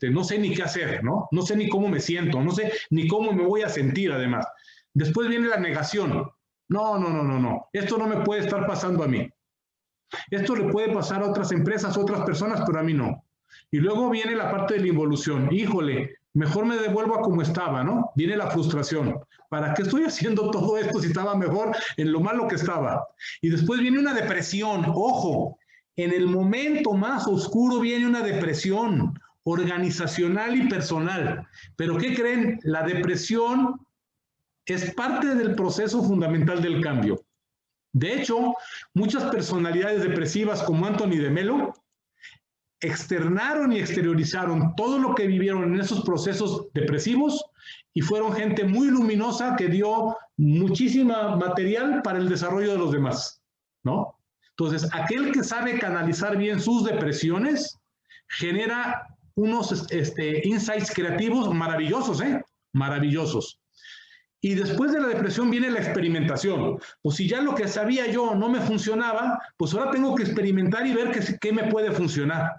no sé ni qué hacer, ¿no? No sé ni cómo me siento, no sé ni cómo me voy a sentir además. Después viene la negación. No, no, no, no, no. Esto no me puede estar pasando a mí. Esto le puede pasar a otras empresas, a otras personas, pero a mí no. Y luego viene la parte de la involución. Híjole, mejor me devuelvo a como estaba, ¿no? Viene la frustración. ¿Para qué estoy haciendo todo esto si estaba mejor en lo malo que estaba? Y después viene una depresión. Ojo, en el momento más oscuro viene una depresión organizacional y personal. ¿Pero qué creen? La depresión es parte del proceso fundamental del cambio. De hecho, muchas personalidades depresivas como Anthony de Melo externaron y exteriorizaron todo lo que vivieron en esos procesos depresivos y fueron gente muy luminosa que dio muchísima material para el desarrollo de los demás, ¿no? Entonces, aquel que sabe canalizar bien sus depresiones genera unos insights creativos maravillosos, maravillosos. Y después de la depresión viene la experimentación. Pues si ya lo que sabía yo no me funcionaba, pues ahora tengo que experimentar y ver qué me puede funcionar.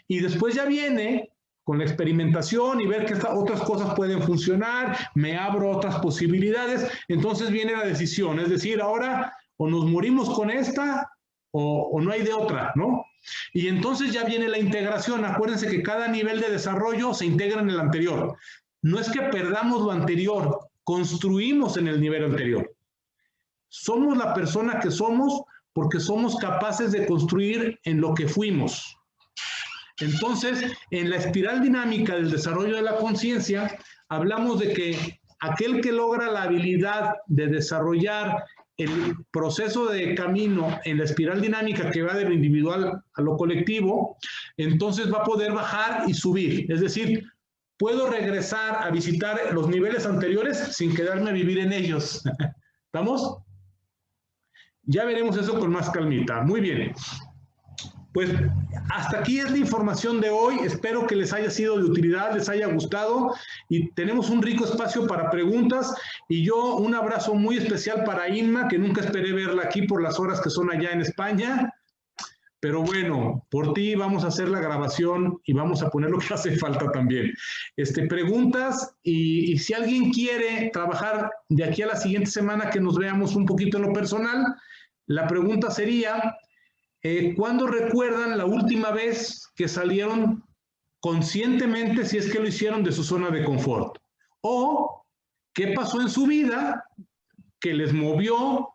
Y después ya viene con la experimentación y ver que otras cosas pueden funcionar, me abro otras posibilidades, entonces viene la decisión, es decir, ahora o nos morimos con esta o no hay de otra, ¿no? Y entonces ya viene la integración. Acuérdense que cada nivel de desarrollo se integra en el anterior. No es que perdamos lo anterior, construimos en el nivel anterior. Somos la persona que somos porque somos capaces de construir en lo que fuimos. Entonces, en la espiral dinámica del desarrollo de la conciencia, hablamos de que aquel que logra la habilidad de desarrollar el proceso de camino en la espiral dinámica que va de lo individual a lo colectivo, entonces va a poder bajar y subir. Es decir, puedo regresar a visitar los niveles anteriores sin quedarme a vivir en ellos. ¿Estamos? Ya veremos eso con más calmita. Muy bien. Pues hasta aquí es la información de hoy. Espero que les haya sido de utilidad, les haya gustado y tenemos un rico espacio para preguntas. Y yo un abrazo muy especial para Inma, que nunca esperé verla aquí por las horas que son allá en España. Pero bueno, por ti vamos a hacer la grabación y vamos a poner lo que hace falta también. Preguntas y si alguien quiere trabajar de aquí a la siguiente semana que nos veamos un poquito en lo personal, la pregunta sería, ¿cuándo recuerdan la última vez que salieron conscientemente, si es que lo hicieron, de su zona de confort? ¿O qué pasó en su vida que les movió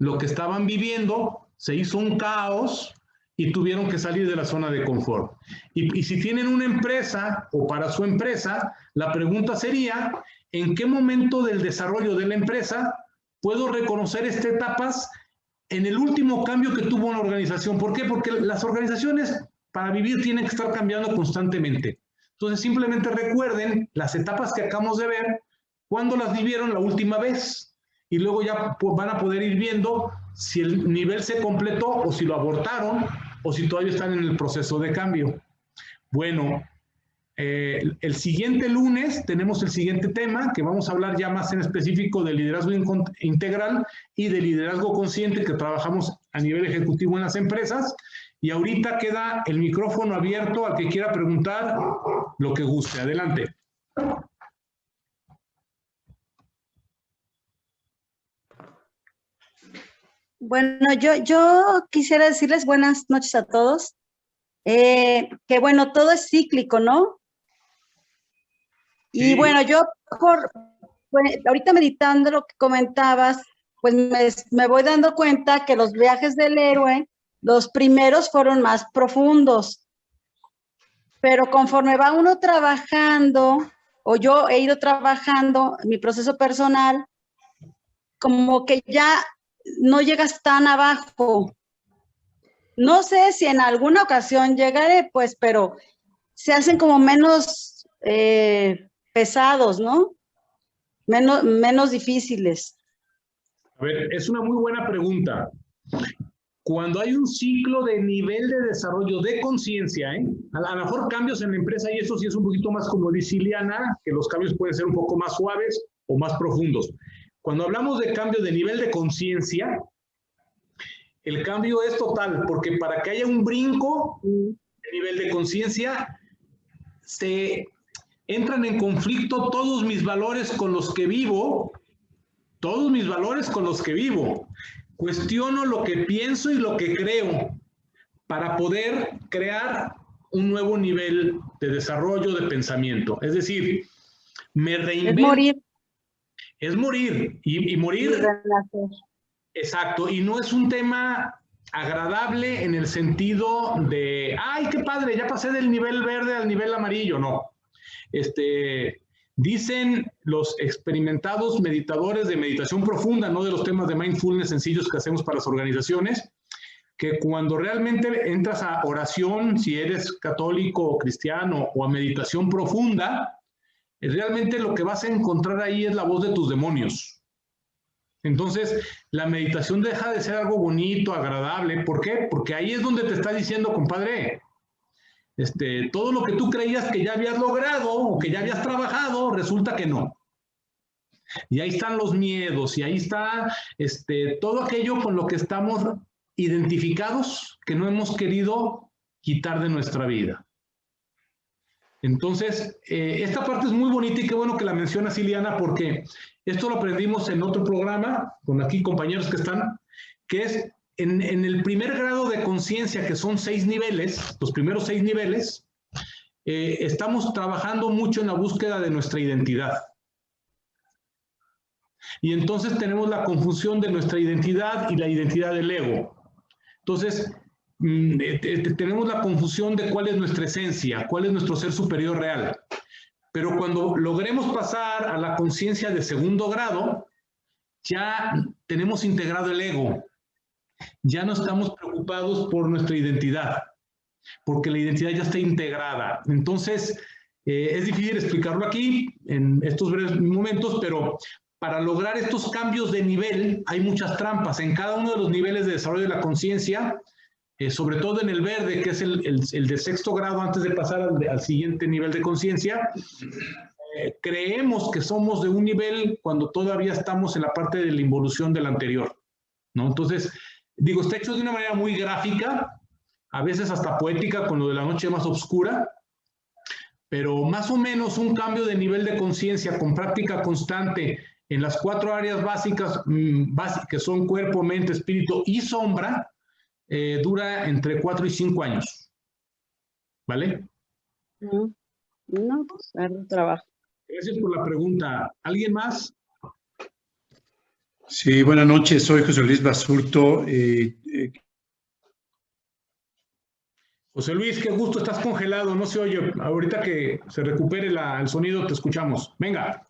lo que estaban viviendo, se hizo un caos y tuvieron que salir de la zona de confort? Y si tienen una empresa o para su empresa, la pregunta sería, ¿en qué momento del desarrollo de la empresa puedo reconocer estas etapas en el último cambio que tuvo una organización? ¿Por qué? Porque las organizaciones para vivir tienen que estar cambiando constantemente. Entonces simplemente recuerden las etapas que acabamos de ver, cuándo las vivieron la última vez. Y luego ya van a poder ir viendo si el nivel se completó o si lo abortaron o si todavía están en el proceso de cambio. Bueno, el siguiente lunes tenemos el siguiente tema, que vamos a hablar ya más en específico de liderazgo integral y de liderazgo consciente que trabajamos a nivel ejecutivo en las empresas. Y ahorita queda el micrófono abierto al que quiera preguntar lo que guste. Adelante. Bueno, yo quisiera decirles buenas noches a todos. Que bueno, todo es cíclico, ¿no? Y Sí. bueno, ahorita meditando lo que comentabas, pues me voy dando cuenta que los viajes del héroe, los primeros fueron más profundos. Pero conforme va uno trabajando, o yo he ido trabajando en mi proceso personal, como que ya no llegas tan abajo. No sé si en alguna ocasión llegaré, pues, pero se hacen como menos pesados, ¿no? Menos difíciles. A ver, es una muy buena pregunta. Cuando hay un ciclo de nivel de desarrollo de conciencia, a lo mejor cambios en la empresa, y eso sí es un poquito más como dice Ileana, que los cambios pueden ser un poco más suaves o más profundos. Cuando hablamos de cambio de nivel de conciencia, el cambio es total, porque para que haya un brinco de nivel de conciencia, se entran en conflicto todos mis valores con los que vivo, todos mis valores con los que vivo. Cuestiono lo que pienso y lo que creo para poder crear un nuevo nivel de desarrollo de pensamiento. Es decir, me reinvento. Es morir. Es morir. Y morir. Y renacer. Exacto. Y no es un tema agradable en el sentido de, ¡ay, qué padre! Ya pasé del nivel verde al nivel amarillo. No. Dicen los experimentados meditadores de meditación profunda, no de los temas de mindfulness sencillos que hacemos para las organizaciones, que cuando realmente entras a oración, si eres católico o cristiano, o a meditación profunda, realmente lo que vas a encontrar ahí es la voz de tus demonios. Entonces, la meditación deja de ser algo bonito, agradable. ¿Por qué? Porque ahí es donde te está diciendo, compadre, todo lo que tú creías que ya habías logrado o que ya habías trabajado, resulta que no. Y ahí están los miedos, y ahí está todo aquello con lo que estamos identificados que no hemos querido quitar de nuestra vida. Entonces, esta parte es muy bonita y qué bueno que la menciona Liliana, porque esto lo aprendimos en otro programa, con aquí compañeros que están, que es en el primer grado de conciencia, que son 6 niveles, los primeros 6 niveles, estamos trabajando mucho en la búsqueda de nuestra identidad. Y entonces tenemos la confusión de nuestra identidad y la identidad del ego. Entonces, tenemos la confusión de cuál es nuestra esencia, cuál es nuestro ser superior real. Pero cuando logremos pasar a la conciencia de segundo grado, ya tenemos integrado el ego. Ya no estamos preocupados por nuestra identidad, porque la identidad ya está integrada. Entonces, es difícil explicarlo aquí en estos breves momentos, pero para lograr estos cambios de nivel hay muchas trampas. En cada uno de los niveles de desarrollo de la conciencia, sobre todo en el verde, que es el de 6º grado, antes de pasar al siguiente nivel de conciencia, creemos que somos de un nivel cuando todavía estamos en la parte de la involución del anterior, ¿no? Entonces, digo, está hecho de una manera muy gráfica, a veces hasta poética, con lo de la noche más oscura, pero más o menos un cambio de nivel de conciencia con práctica constante en las 4 áreas básicas, que son cuerpo, mente, espíritu y sombra, dura entre 4 y 5 años. ¿Vale? No, pues harto trabajo. Gracias por la pregunta. ¿Alguien más? Sí, buenas noches. Soy José Luis Basurto. José Luis, qué gusto, estás congelado, no se oye. Ahorita que se recupere el sonido, te escuchamos. Venga.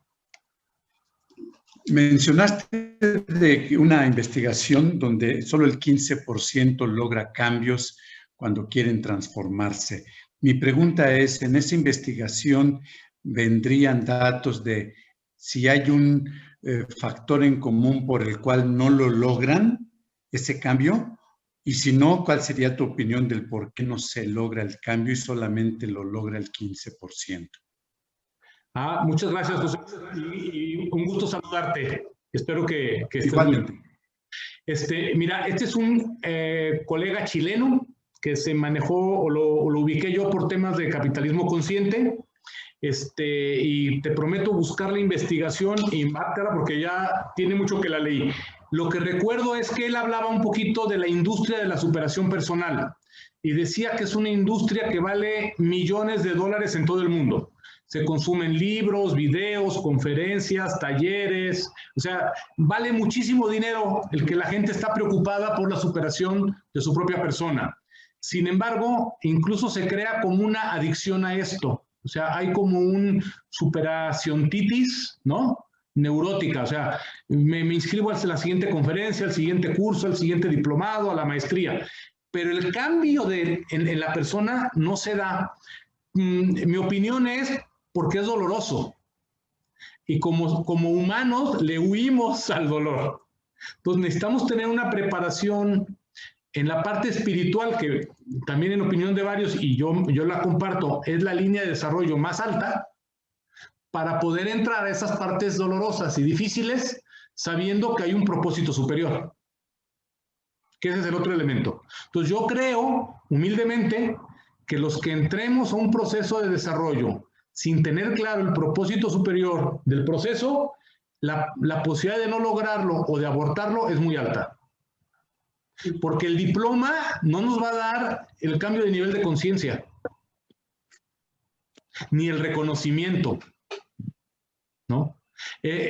Mencionaste de una investigación donde solo el 15% logra cambios cuando quieren transformarse. Mi pregunta es, en esa investigación vendrían datos de si hay un factor en común por el cual no lo logran, ese cambio, y si no, ¿cuál sería tu opinión del por qué no se logra el cambio y solamente lo logra el 15%? Muchas gracias, José, y un gusto saludarte. Espero que estés Igualmente. bien. Mira, este es un colega chileno que se manejó, o lo ubiqué yo por temas de capitalismo consciente, y te prometo buscar la investigación y márcala porque ya tiene mucho que la leí. Lo que recuerdo es que él hablaba un poquito de la industria de la superación personal y decía que es una industria que vale millones de dólares en todo el mundo. Se consumen libros, videos, conferencias, talleres, o sea, vale muchísimo dinero el que la gente está preocupada por la superación de su propia persona. Sin embargo, incluso se crea como una adicción a esto, o sea, hay como un superaciontitis, ¿no? Neurótica, o sea, me inscribo a la siguiente conferencia, al siguiente curso, al siguiente diplomado, a la maestría, pero el cambio en la persona no se da. Mi opinión es porque es doloroso. Y como humanos le huimos al dolor. Entonces necesitamos tener una preparación en la parte espiritual, que también en opinión de varios, y yo la comparto, es la línea de desarrollo más alta, para poder entrar a esas partes dolorosas y difíciles, sabiendo que hay un propósito superior. Que ese es el otro elemento. Entonces yo creo, humildemente, que los que entremos a un proceso de desarrollo sin tener claro el propósito superior del proceso, la posibilidad de no lograrlo o de abortarlo es muy alta. Porque el diploma no nos va a dar el cambio de nivel de conciencia, ni el reconocimiento, ¿no?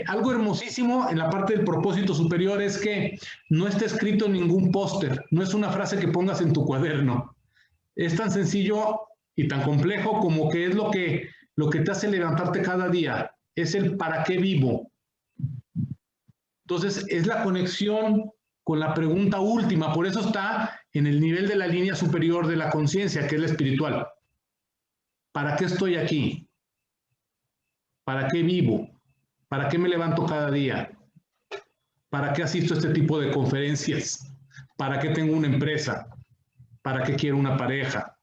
Algo hermosísimo en la parte del propósito superior es que no está escrito en ningún póster, no es una frase que pongas en tu cuaderno. Es tan sencillo y tan complejo como que es lo que te hace levantarte cada día. Es el ¿para qué vivo? Entonces, es la conexión con la pregunta última. Por eso está en el nivel de la línea superior de la conciencia, que es la espiritual. ¿Para qué estoy aquí? ¿Para qué vivo? ¿Para qué me levanto cada día? ¿Para qué asisto a este tipo de conferencias? ¿Para qué tengo una empresa? ¿Para qué quiero una pareja?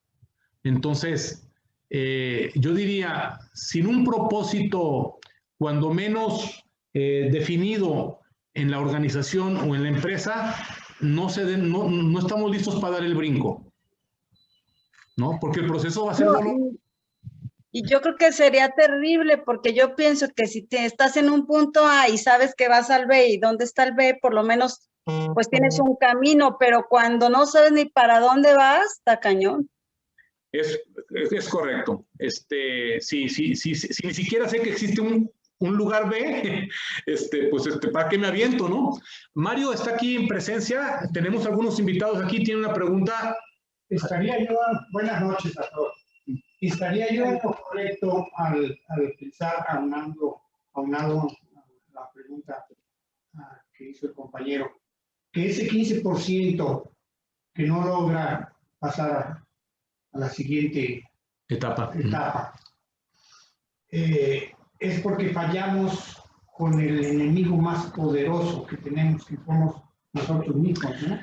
Entonces, yo diría, sin un propósito, cuando menos definido en la organización o en la empresa, no estamos listos para dar el brinco, ¿no? Porque el proceso va a ser doloroso. Y yo creo que sería terrible, porque yo pienso que si estás en un punto A y sabes que vas al B y dónde está el B, por lo menos pues tienes un camino, pero cuando no sabes ni para dónde vas, está cañón. Es correcto. Si ni siquiera sé que existe un lugar B, ¿para qué me aviento, no? Mario está aquí en presencia, tenemos algunos invitados aquí, tiene una pregunta. Buenas noches a todos. ¿Estaría yo en lo correcto al pensar, aunado a la pregunta que hizo el compañero, que ese 15% que no logra pasar a la siguiente etapa es porque fallamos con el enemigo más poderoso que tenemos, que somos nosotros mismos, ¿no?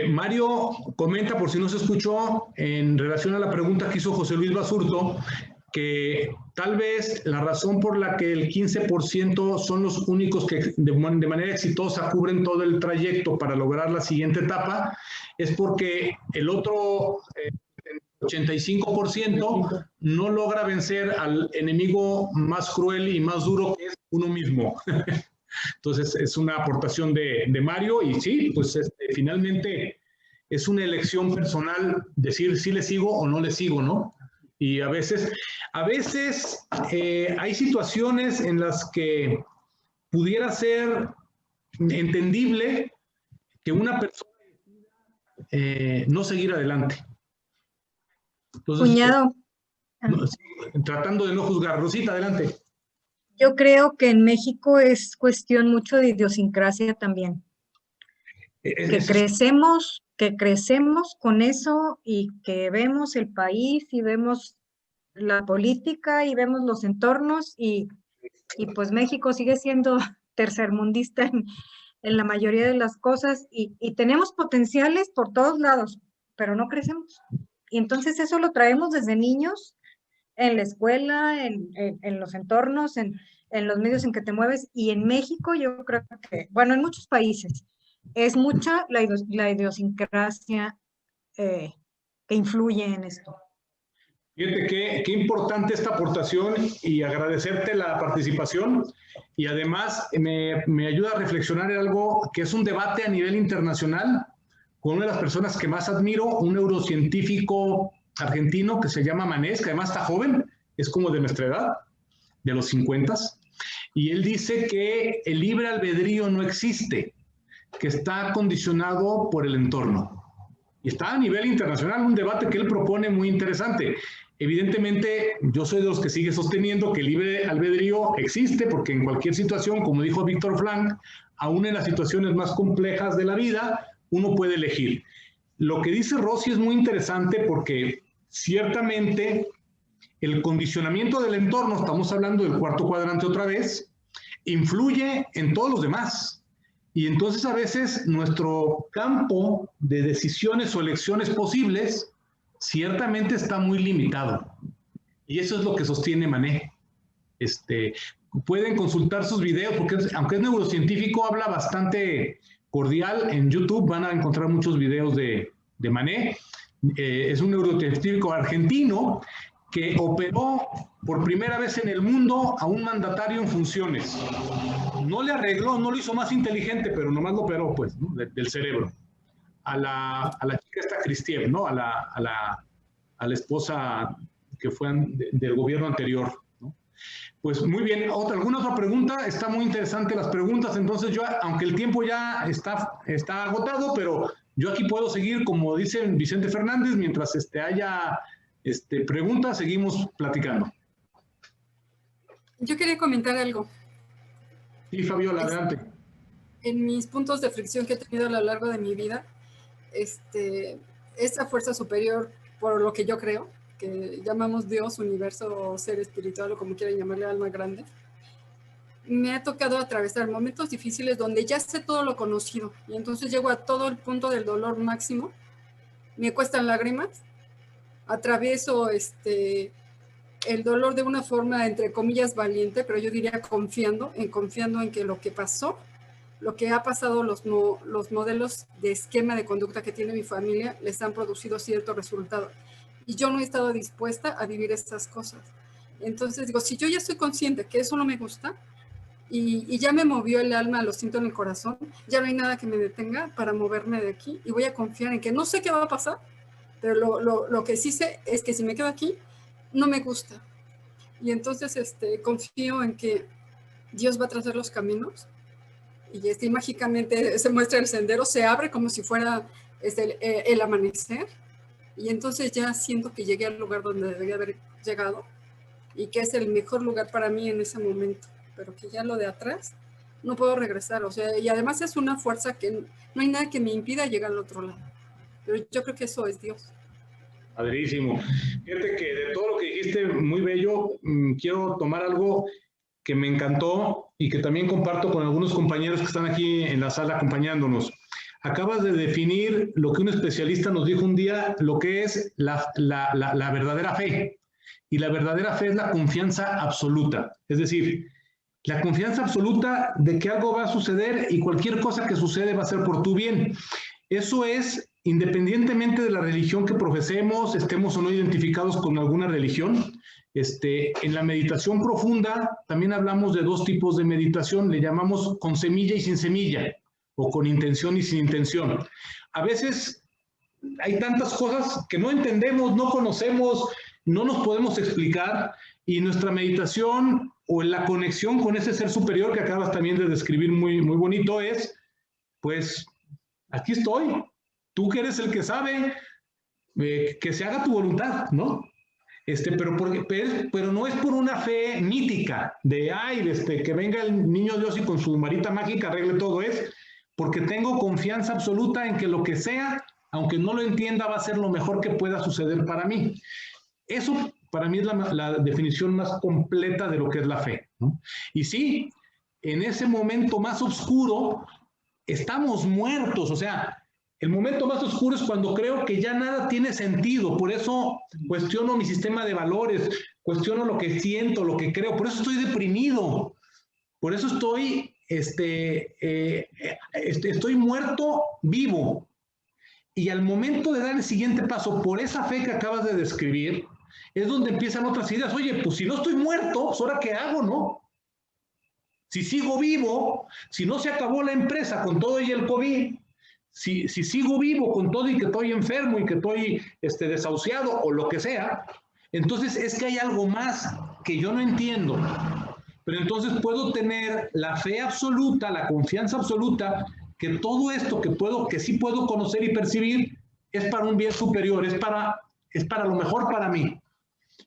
Mario comenta, por si no se escuchó, en relación a la pregunta que hizo José Luis Basurto, que tal vez la razón por la que el 15% son los únicos que de manera exitosa cubren todo el trayecto para lograr la siguiente etapa, es porque el otro 85% no logra vencer al enemigo más cruel y más duro, que es uno mismo. Entonces, es una aportación de Mario y sí, pues finalmente es una elección personal decir si le sigo o no le sigo, ¿no? Y a veces hay situaciones en las que pudiera ser entendible que una persona no seguir adelante. Entonces, Cuñado. Tratando de no juzgar. Rosita, adelante. Yo creo que en México es cuestión mucho de idiosincrasia también. Que crecemos con eso y que vemos el país y vemos la política y vemos los entornos y pues México sigue siendo tercermundista en la mayoría de las cosas y tenemos potenciales por todos lados, pero no crecemos. Y entonces eso lo traemos desde niños en la escuela, en los entornos, en los medios en que te mueves. Y en México yo creo que, bueno, en muchos países, es mucha la idiosincrasia que influye en esto. Fíjate qué importante esta aportación y agradecerte la participación. Y además me ayuda a reflexionar en algo que es un debate a nivel internacional con una de las personas que más admiro, un neurocientífico argentino que se llama Manés, que además está joven, es como de nuestra edad, de los 50, y él dice que el libre albedrío no existe, que está condicionado por el entorno. Y está a nivel internacional un debate que él propone muy interesante. Evidentemente, yo soy de los que sigue sosteniendo que el libre albedrío existe, porque en cualquier situación, como dijo Víctor Frank, aún en las situaciones más complejas de la vida, uno puede elegir. Lo que dice Rosy es muy interesante porque ciertamente el condicionamiento del entorno, estamos hablando del cuarto cuadrante otra vez, influye en todos los demás. Y entonces a veces nuestro campo de decisiones o elecciones posibles ciertamente está muy limitado. Y eso es lo que sostiene Mané. Pueden consultar sus videos, porque aunque es neurocientífico, habla bastante cordial. En YouTube van a encontrar muchos videos de Mané. Es un neurocientífico argentino que operó por primera vez en el mundo a un mandatario en funciones. no le arregló, no lo hizo más inteligente, pero nomás lo operó, pues, ¿no? Del cerebro. A la chica esta Kristiev, ¿no? A la esposa que fue del gobierno anterior, ¿no? Pues muy bien. ¿Alguna otra pregunta? Está muy interesante las preguntas. Entonces yo, aunque el tiempo ya está agotado, pero yo aquí puedo seguir, como dice Vicente Fernández, mientras haya preguntas, seguimos platicando. Yo quería comentar algo. Sí, Fabiola, adelante. En mis puntos de fricción que he tenido a lo largo de mi vida, esa fuerza superior, por lo que yo creo, que llamamos Dios, universo, o ser espiritual, o como quieran llamarle, alma grande, me ha tocado atravesar momentos difíciles donde ya sé todo lo conocido, y entonces llego a todo el punto del dolor máximo, me cuestan lágrimas, atravieso el dolor de una forma, entre comillas, valiente, pero yo diría confiando en que lo que pasó, lo que ha pasado, los modelos de esquema de conducta que tiene mi familia, les han producido cierto resultado. Y yo no he estado dispuesta a vivir estas cosas. Entonces digo, si yo ya estoy consciente que eso no me gusta, y ya me movió el alma, lo siento en el corazón, ya no hay nada que me detenga para moverme de aquí, y voy a confiar en que no sé qué va a pasar, pero lo que sí sé es que si me quedo aquí, no me gusta. Y entonces confío en que Dios va a trazar los caminos, y mágicamente se muestra el sendero, se abre como si fuera el amanecer, y entonces ya siento que llegué al lugar donde debería haber llegado, y que es el mejor lugar para mí en ese momento, pero que ya lo de atrás no puedo regresar, o sea, y además es una fuerza que no hay nada que me impida llegar al otro lado, pero yo creo que eso es Dios. Padrísimo. Fíjate que de todo lo que dijiste, muy bello, quiero tomar algo que me encantó y que también comparto con algunos compañeros que están aquí en la sala acompañándonos. Acabas de definir lo que un especialista nos dijo un día, lo que es la verdadera fe. Y la verdadera fe es la confianza absoluta. Es decir, la confianza absoluta de que algo va a suceder y cualquier cosa que sucede va a ser por tu bien. Eso es independientemente de la religión que profesemos, estemos o no identificados con alguna religión. En la meditación profunda también hablamos de dos tipos de meditación, le llamamos con semilla y sin semilla, o con intención y sin intención. A veces hay tantas cosas que no entendemos, no conocemos, no nos podemos explicar, y nuestra meditación o la conexión con ese ser superior que acabas también de describir muy, muy bonito es, pues, aquí estoy, tú que eres el que sabe, que se haga tu voluntad, ¿no? Pero no es por una fe mítica de, que venga el niño Dios y con su varita mágica arregle todo, es porque tengo confianza absoluta en que lo que sea, aunque no lo entienda, va a ser lo mejor que pueda suceder para mí. Eso para mí es la definición más completa de lo que es la fe, ¿no? Y sí, en ese momento más oscuro, estamos muertos, o sea, el momento más oscuro es cuando creo que ya nada tiene sentido, por eso cuestiono mi sistema de valores, cuestiono lo que siento, lo que creo, por eso estoy deprimido, por eso estoy muerto vivo. Y al momento de dar el siguiente paso por esa fe que acabas de describir, es donde empiezan otras ideas. Oye, pues si no estoy muerto, pues ¿ahora qué hago, no? Si sigo vivo, si no se acabó la empresa con todo y el COVID, si sigo vivo con todo y que estoy enfermo y que estoy desahuciado o lo que sea, entonces es que hay algo más que yo no entiendo. Pero entonces puedo tener la fe absoluta, la confianza absoluta, que todo esto que sí puedo conocer y percibir es para un bien superior, es para lo mejor para mí.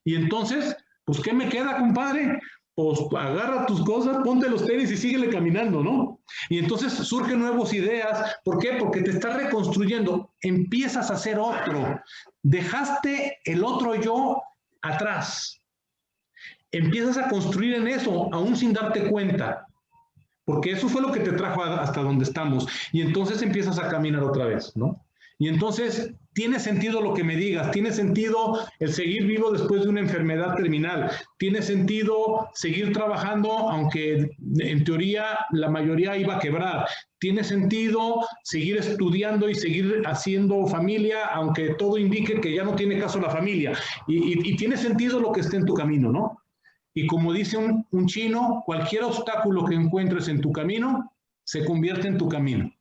Y entonces, pues, ¿qué me queda, compadre? Pues agarra tus cosas, ponte los tenis y síguele caminando, ¿no? Y entonces surgen nuevas ideas. ¿Por qué? Porque te estás reconstruyendo, empiezas a ser otro. Dejaste el otro yo atrás. Empiezas a construir en eso, aún sin darte cuenta. Porque eso fue lo que te trajo hasta donde estamos. Y entonces empiezas a caminar otra vez, ¿no? Y entonces tiene sentido lo que me digas, tiene sentido el seguir vivo después de una enfermedad terminal, tiene sentido seguir trabajando aunque en teoría la mayoría iba a quebrar, tiene sentido seguir estudiando y seguir haciendo familia aunque todo indique que ya no tiene caso la familia, y tiene sentido lo que esté en tu camino, ¿no? Y como dice un chino, cualquier obstáculo que encuentres en tu camino se convierte en tu camino.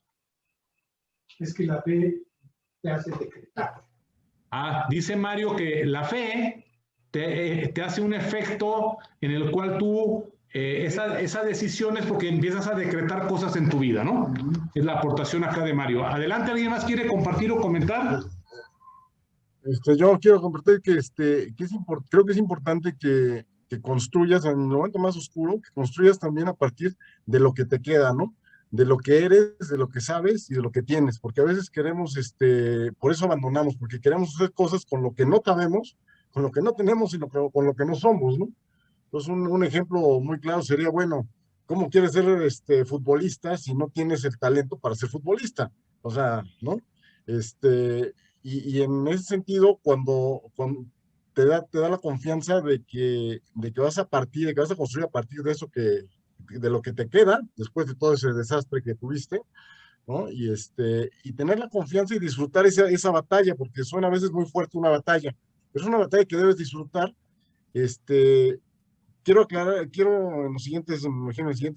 Es que la fe te hace decretar. Dice Mario que la fe te hace un efecto en el cual tú, esa decisión es porque empiezas a decretar cosas en tu vida, ¿no? Es la aportación acá de Mario. Adelante, ¿alguien más quiere compartir o comentar? Yo quiero compartir que, creo que es importante que construyas en el momento más oscuro, que construyas también a partir de lo que te queda, ¿no? De lo que eres, de lo que sabes y de lo que tienes, porque a veces queremos, por eso abandonamos, porque queremos hacer cosas con lo que no sabemos, con lo que no tenemos y con lo que no somos, ¿no? Entonces, un ejemplo muy claro sería, bueno, ¿cómo quieres ser futbolista si no tienes el talento para ser futbolista? O sea, ¿no? Y en ese sentido, cuando te da la confianza de que vas a construir a partir de eso de lo que te queda, después de todo ese desastre que tuviste, ¿no? Y tener la confianza y disfrutar esa batalla, porque suena a veces muy fuerte una batalla, pero es una batalla que debes disfrutar. Quiero aclarar, en las siguientes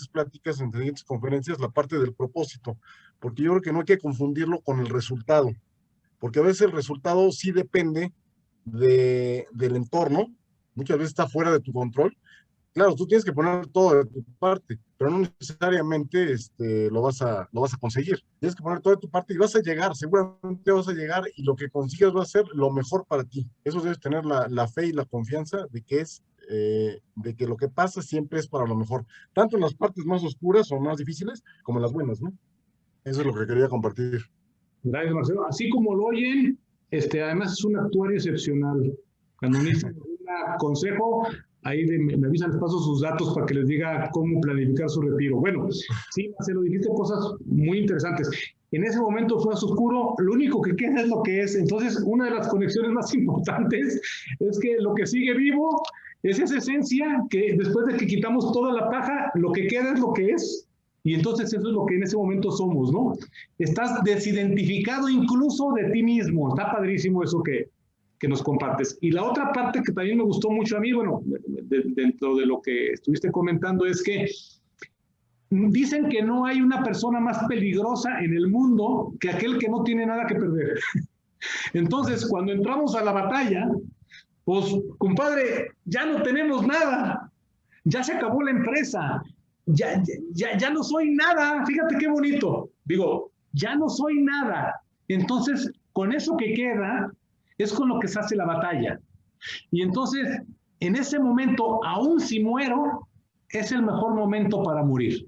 pláticas, en las siguientes conferencias, la parte del propósito, porque yo creo que no hay que confundirlo con el resultado, porque a veces el resultado sí depende del entorno, muchas veces está fuera de tu control. Claro, tú tienes que poner todo de tu parte, pero no necesariamente lo vas a conseguir. Tienes que poner todo de tu parte y vas a llegar, seguramente vas a llegar y lo que consigas va a ser lo mejor para ti. Eso debes tener la fe y la confianza de que lo que pasa siempre es para lo mejor, tanto en las partes más oscuras o más difíciles como en las buenas, ¿no? Eso es lo que quería compartir. Gracias, Marcelo. Así como lo oyen, además es un actuario excepcional. Cuando necesitan un consejo, ahí me avisan, les paso sus datos para que les diga cómo planificar su retiro. Bueno, sí, Marcelo, dijiste cosas muy interesantes. En ese momento fue oscuro, lo único que queda es lo que es. Entonces, una de las conexiones más importantes es que lo que sigue vivo es esa esencia que después de que quitamos toda la paja, lo que queda es lo que es. Y entonces eso es lo que en ese momento somos, ¿no? Estás desidentificado incluso de ti mismo. Está padrísimo eso que nos compartes. Y la otra parte que también me gustó mucho a mí, bueno, dentro de lo que estuviste comentando, es que dicen que no hay una persona más peligrosa en el mundo que aquel que no tiene nada que perder. Entonces, cuando entramos a la batalla, pues, compadre, ya no tenemos nada. Ya se acabó la empresa. Ya no soy nada. Fíjate qué bonito. Digo, ya no soy nada. Entonces, con eso que queda, es con lo que se hace la batalla. Y entonces, en ese momento, aún si muero, es el mejor momento para morir.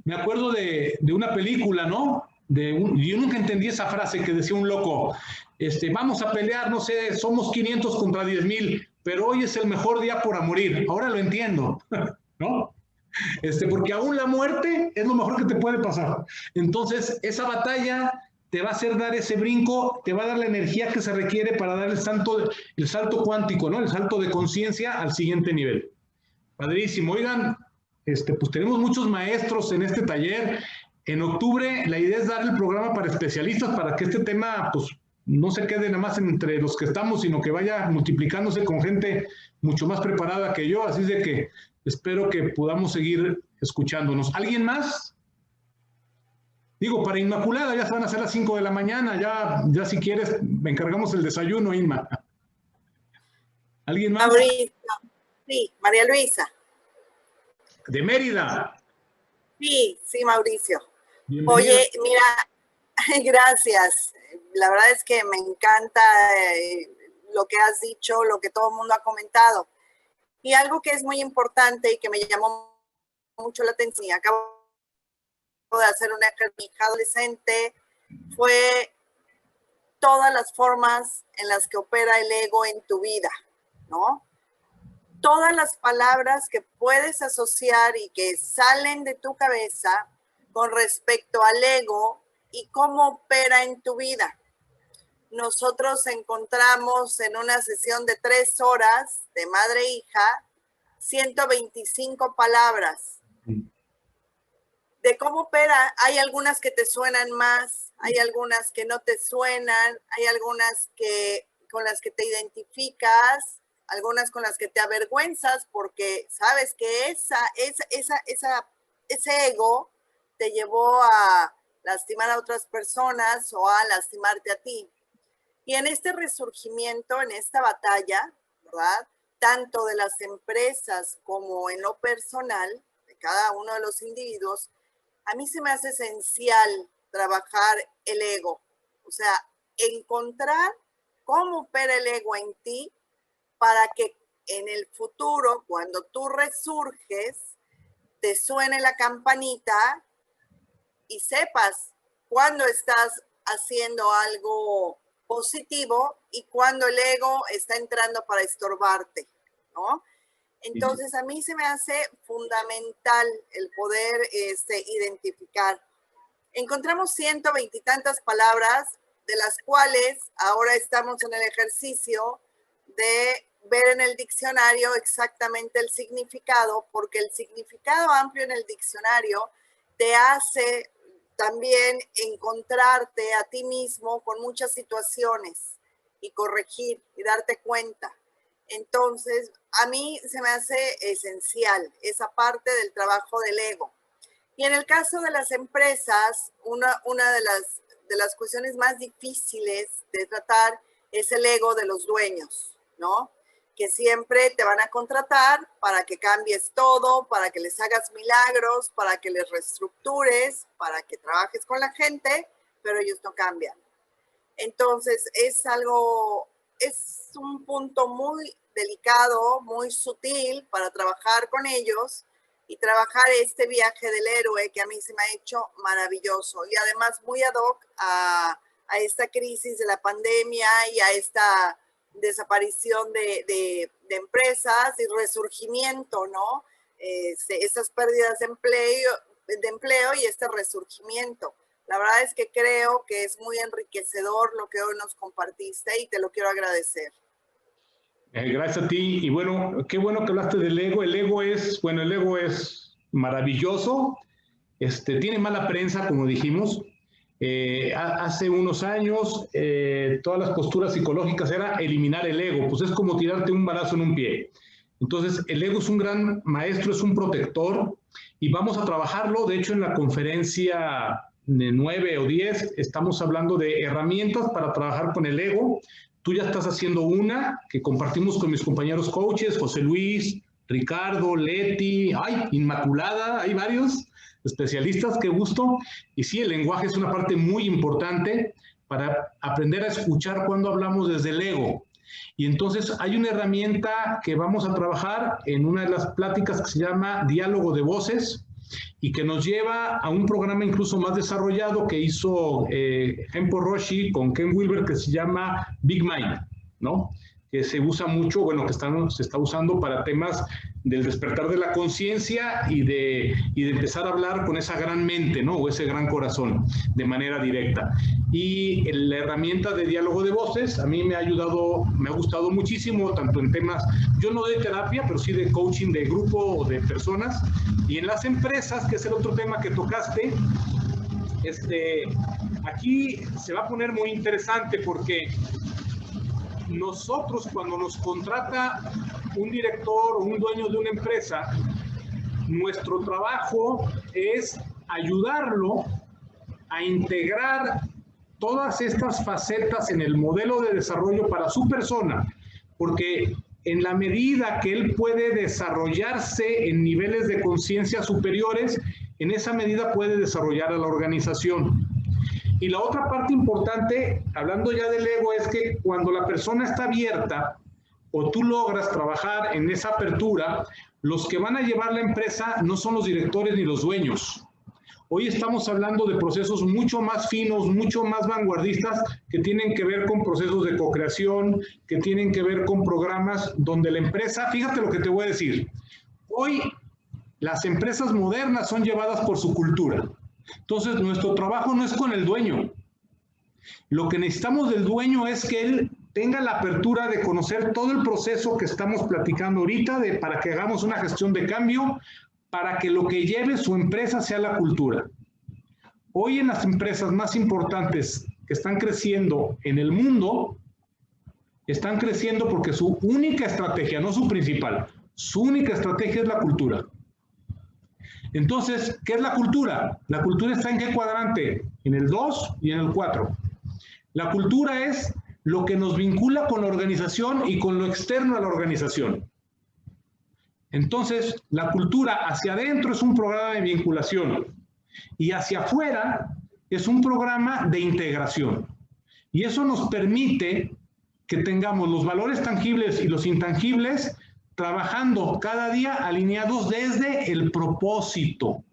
Me acuerdo de una película, ¿no? Yo nunca entendí esa frase que decía un loco, vamos a pelear, no sé, somos 500 contra 10,000, pero hoy es el mejor día para morir. Ahora lo entiendo, ¿no? Porque aún la muerte es lo mejor que te puede pasar. Entonces, esa batalla te va a hacer dar ese brinco, te va a dar la energía que se requiere para dar el salto cuántico, ¿no? El salto de conciencia al siguiente nivel. Padrísimo. Oigan, pues tenemos muchos maestros en este taller. En octubre la idea es dar el programa para especialistas para que este tema, pues, no se quede nada más entre los que estamos, sino que vaya multiplicándose con gente mucho más preparada que yo. Así es de que espero que podamos seguir escuchándonos. ¿Alguien más? Digo, para Inmaculada ya se van a hacer las 5 de la mañana, ya si quieres me encargamos el desayuno, Inma. ¿Alguien más? Mauricio. Sí, María Luisa. De Mérida. Sí, Mauricio. Bienvenida. Oye, mira, gracias. La verdad es que me encanta lo que has dicho, lo que todo el mundo ha comentado. Y algo que es muy importante y que me llamó mucho la atención, y acabo de hacer una hija adolescente, fue todas las formas en las que opera el ego en tu vida, ¿no? Todas las palabras que puedes asociar y que salen de tu cabeza con respecto al ego y cómo opera en tu vida. Nosotros encontramos en una sesión de 3 horas de madre e hija 125 palabras de cómo opera. Hay algunas que te suenan más, hay algunas que no te suenan, hay algunas con las que te identificas, algunas con las que te avergüenzas porque sabes que ese ego te llevó a lastimar a otras personas o a lastimarte a ti. Y en este resurgimiento, en esta batalla, ¿verdad? Tanto de las empresas como en lo personal, de cada uno de los individuos, a mí se me hace esencial trabajar el ego. O sea, encontrar cómo opera el ego en ti para que en el futuro, cuando tú resurges, te suene la campanita y sepas cuándo estás haciendo algo positivo y cuándo el ego está entrando para estorbarte, ¿no? Entonces, a mí se me hace fundamental el poder identificar. Encontramos 120 y tantas palabras, de las cuales ahora estamos en el ejercicio de ver en el diccionario exactamente el significado, porque el significado amplio en el diccionario te hace también encontrarte a ti mismo con muchas situaciones y corregir y darte cuenta. Entonces, a mí se me hace esencial esa parte del trabajo del ego. Y en el caso de las empresas, una de las cuestiones más difíciles de tratar es el ego de los dueños, ¿no? Que siempre te van a contratar para que cambies todo, para que les hagas milagros, para que les reestructures, para que trabajes con la gente, pero ellos no cambian. Entonces, es un punto muy delicado, muy sutil para trabajar con ellos y trabajar este viaje del héroe que a mí se me ha hecho maravilloso y además muy ad hoc a esta crisis de la pandemia y a esta desaparición de empresas y resurgimiento, ¿no? Esas pérdidas de empleo y este resurgimiento. La verdad es que creo que es muy enriquecedor lo que hoy nos compartiste y te lo quiero agradecer. Gracias a ti. Y bueno, qué bueno que hablaste del ego. El ego es maravilloso. Tiene mala prensa, como dijimos. Hace unos años, todas las posturas psicológicas era eliminar el ego. Pues es como tirarte un balazo en un pie. Entonces, el ego es un gran maestro, es un protector. Y vamos a trabajarlo. De hecho, en la conferencia de 9 o 10, estamos hablando de herramientas para trabajar con el ego. Tú ya estás haciendo una que compartimos con mis compañeros coaches, José Luis, Ricardo, Leti, Inmaculada, hay varios especialistas, qué gusto. Y sí, el lenguaje es una parte muy importante para aprender a escuchar cuando hablamos desde el ego. Y entonces hay una herramienta que vamos a trabajar en una de las pláticas que se llama Diálogo de Voces y que nos lleva a un programa incluso más desarrollado que hizo Genpo Roshi con Ken Wilber que se llama Big Mind, ¿no? Que se usa mucho, bueno, que se está usando para temas del despertar de la conciencia y de empezar a hablar con esa gran mente, ¿no? O ese gran corazón de manera directa. Y la herramienta de diálogo de voces a mí me ha gustado muchísimo, tanto en temas, yo no doy terapia, pero sí de coaching de grupo o de personas. Y en las empresas, que es el otro tema que tocaste, aquí se va a poner muy interesante porque nosotros cuando nos contrata un director o un dueño de una empresa, nuestro trabajo es ayudarlo a integrar todas estas facetas en el modelo de desarrollo para su persona, porque en la medida que él puede desarrollarse en niveles de conciencia superiores, en esa medida puede desarrollar a la organización. Y la otra parte importante, hablando ya del ego, es que cuando la persona está abierta o tú logras trabajar en esa apertura, los que van a llevar la empresa no son los directores ni los dueños. Hoy estamos hablando de procesos mucho más finos, mucho más vanguardistas, que tienen que ver con procesos de co-creación, que tienen que ver con programas donde la empresa, fíjate lo que te voy a decir, hoy las empresas modernas son llevadas por su cultura. Entonces, nuestro trabajo no es con el dueño. Lo que necesitamos del dueño es que él tenga la apertura de conocer todo el proceso que estamos platicando ahorita, para que hagamos una gestión de cambio, para que lo que lleve su empresa sea la cultura. Hoy en las empresas más importantes que están creciendo en el mundo, están creciendo porque su única estrategia, no su principal, su única estrategia es la cultura. Entonces, ¿qué es la cultura? La cultura está ¿en qué cuadrante? En el 2 y en el 4. La cultura es lo que nos vincula con la organización y con lo externo a la organización. Entonces, la cultura hacia adentro es un programa de vinculación y hacia afuera es un programa de integración. Y eso nos permite que tengamos los valores tangibles y los intangibles trabajando cada día alineados desde el propósito.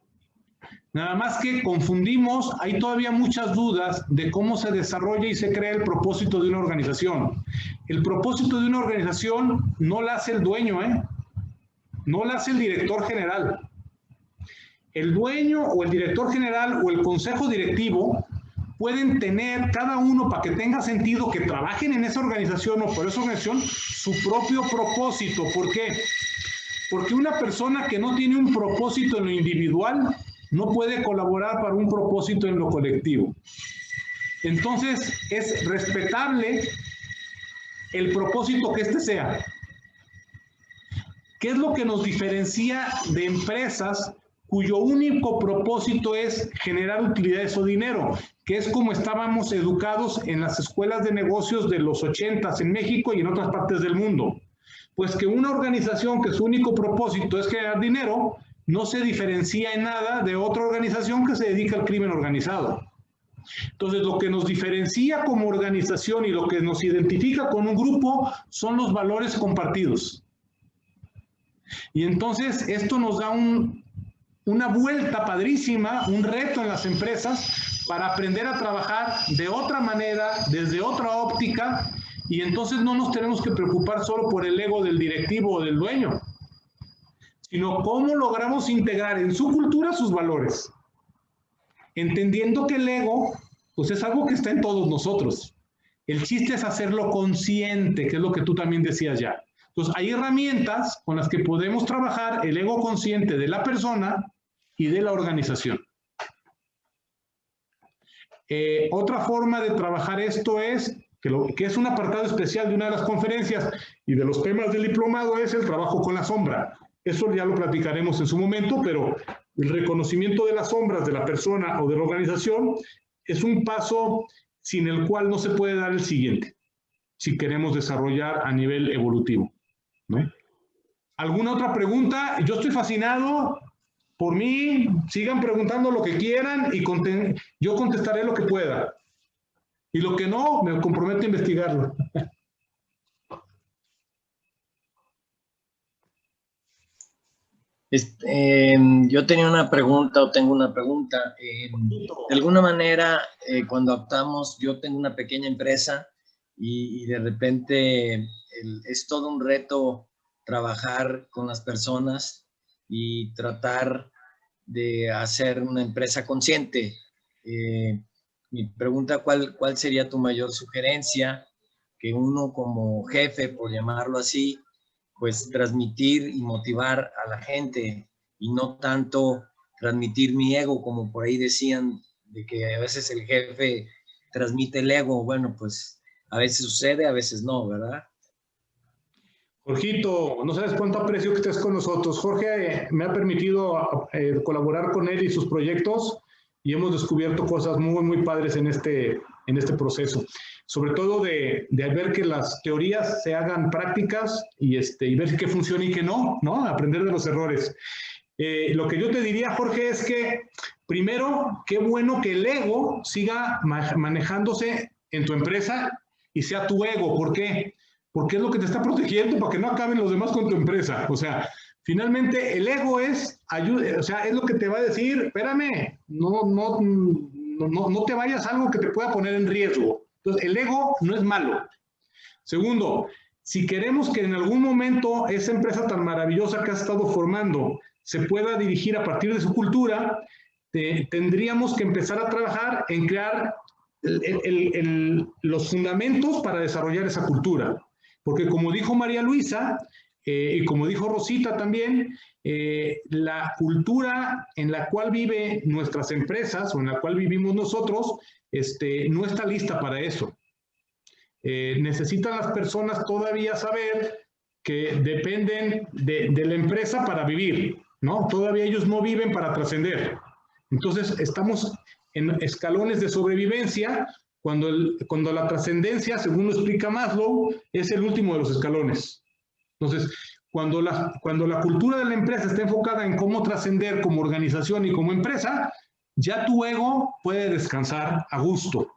Nada más que confundimos, hay todavía muchas dudas de cómo se desarrolla y se crea el propósito de una organización. El propósito de una organización no la hace el dueño, no la hace el director general. El dueño o el director general o el consejo directivo pueden tener cada uno, para que tenga sentido que trabajen en esa organización o por esa organización, su propio propósito. ¿Por qué? Porque una persona que no tiene un propósito en lo individual no puede colaborar para un propósito en lo colectivo. Entonces, es respetable el propósito que éste sea. ¿Qué es lo que nos diferencia de empresas cuyo único propósito es generar utilidades o dinero? Que es como estábamos educados en las escuelas de negocios de los 80s en México y en otras partes del mundo. Pues que una organización que su único propósito es generar dinero, no se diferencia en nada de otra organización que se dedica al crimen organizado. Entonces, lo que nos diferencia como organización y lo que nos identifica con un grupo son los valores compartidos. Y entonces, esto nos da una vuelta padrísima, un reto en las empresas para aprender a trabajar de otra manera, desde otra óptica, y entonces no nos tenemos que preocupar solo por el ego del directivo o del dueño, sino cómo logramos integrar en su cultura sus valores, entendiendo que el ego, pues es algo que está en todos nosotros. El chiste es hacerlo consciente, que es lo que tú también decías ya. Entonces, hay herramientas con las que podemos trabajar el ego consciente de la persona y de la organización. Otra forma de trabajar esto es, que es un apartado especial de una de las conferencias y de los temas del diplomado, es el trabajo con la sombra. Eso ya lo platicaremos en su momento, pero el reconocimiento de las sombras de la persona o de la organización es un paso sin el cual no se puede dar el siguiente, si queremos desarrollar a nivel evolutivo, ¿no? ¿Alguna otra pregunta? Yo estoy fascinado. Por mí, sigan preguntando lo que quieran y yo contestaré lo que pueda. Y lo que no, me comprometo a investigarlo. Yo tenía una pregunta, o tengo una pregunta. De alguna manera, cuando optamos, yo tengo una pequeña empresa y de repente es todo un reto trabajar con las personas y tratar de hacer una empresa consciente. Mi pregunta, ¿cuál sería tu mayor sugerencia? Que uno como jefe, por llamarlo así, pues transmitir y motivar a la gente y no tanto transmitir mi ego, como por ahí decían, de que a veces el jefe transmite el ego. Bueno, pues a veces sucede, a veces no, ¿verdad? Jorgito, no sabes cuánto aprecio que estés con nosotros. Jorge me ha permitido colaborar con él y sus proyectos y hemos descubierto cosas muy, muy padres en este proceso. Sobre todo de ver que las teorías se hagan prácticas y ver qué funciona y qué no, ¿no? Aprender de los errores. Lo que yo te diría, Jorge, es que primero, qué bueno que el ego siga manejándose en tu empresa y sea tu ego. ¿Por qué? Porque es lo que te está protegiendo para que no acaben los demás con tu empresa. O sea, finalmente el ego es lo que te va a decir, espérame, no te vayas a algo que te pueda poner en riesgo. Entonces, el ego no es malo. Segundo, si queremos que en algún momento esa empresa tan maravillosa que has estado formando se pueda dirigir a partir de su cultura, tendríamos que empezar a trabajar en crear los fundamentos para desarrollar esa cultura. Porque como dijo María Luisa, y como dijo Rosita también, la cultura en la cual viven nuestras empresas o en la cual vivimos nosotros, no está lista para eso. necesitan las personas todavía saber que dependen de la empresa para vivir, ¿no? Todavía ellos no viven para trascender. Entonces, estamos en escalones de sobrevivencia cuando la trascendencia, según lo explica Maslow, es el último de los escalones. Entonces, cuando la cultura de la empresa está enfocada en cómo trascender como organización y como empresa, ya tu ego puede descansar a gusto.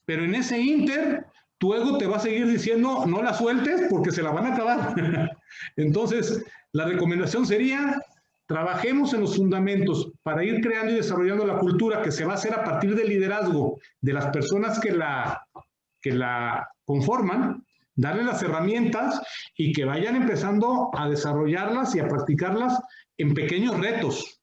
Pero en ese ínter, tu ego te va a seguir diciendo, no la sueltes porque se la van a acabar. Entonces, la recomendación sería, trabajemos en los fundamentos para ir creando y desarrollando la cultura que se va a hacer a partir del liderazgo de las personas que la conforman, darle las herramientas y que vayan empezando a desarrollarlas y a practicarlas en pequeños retos.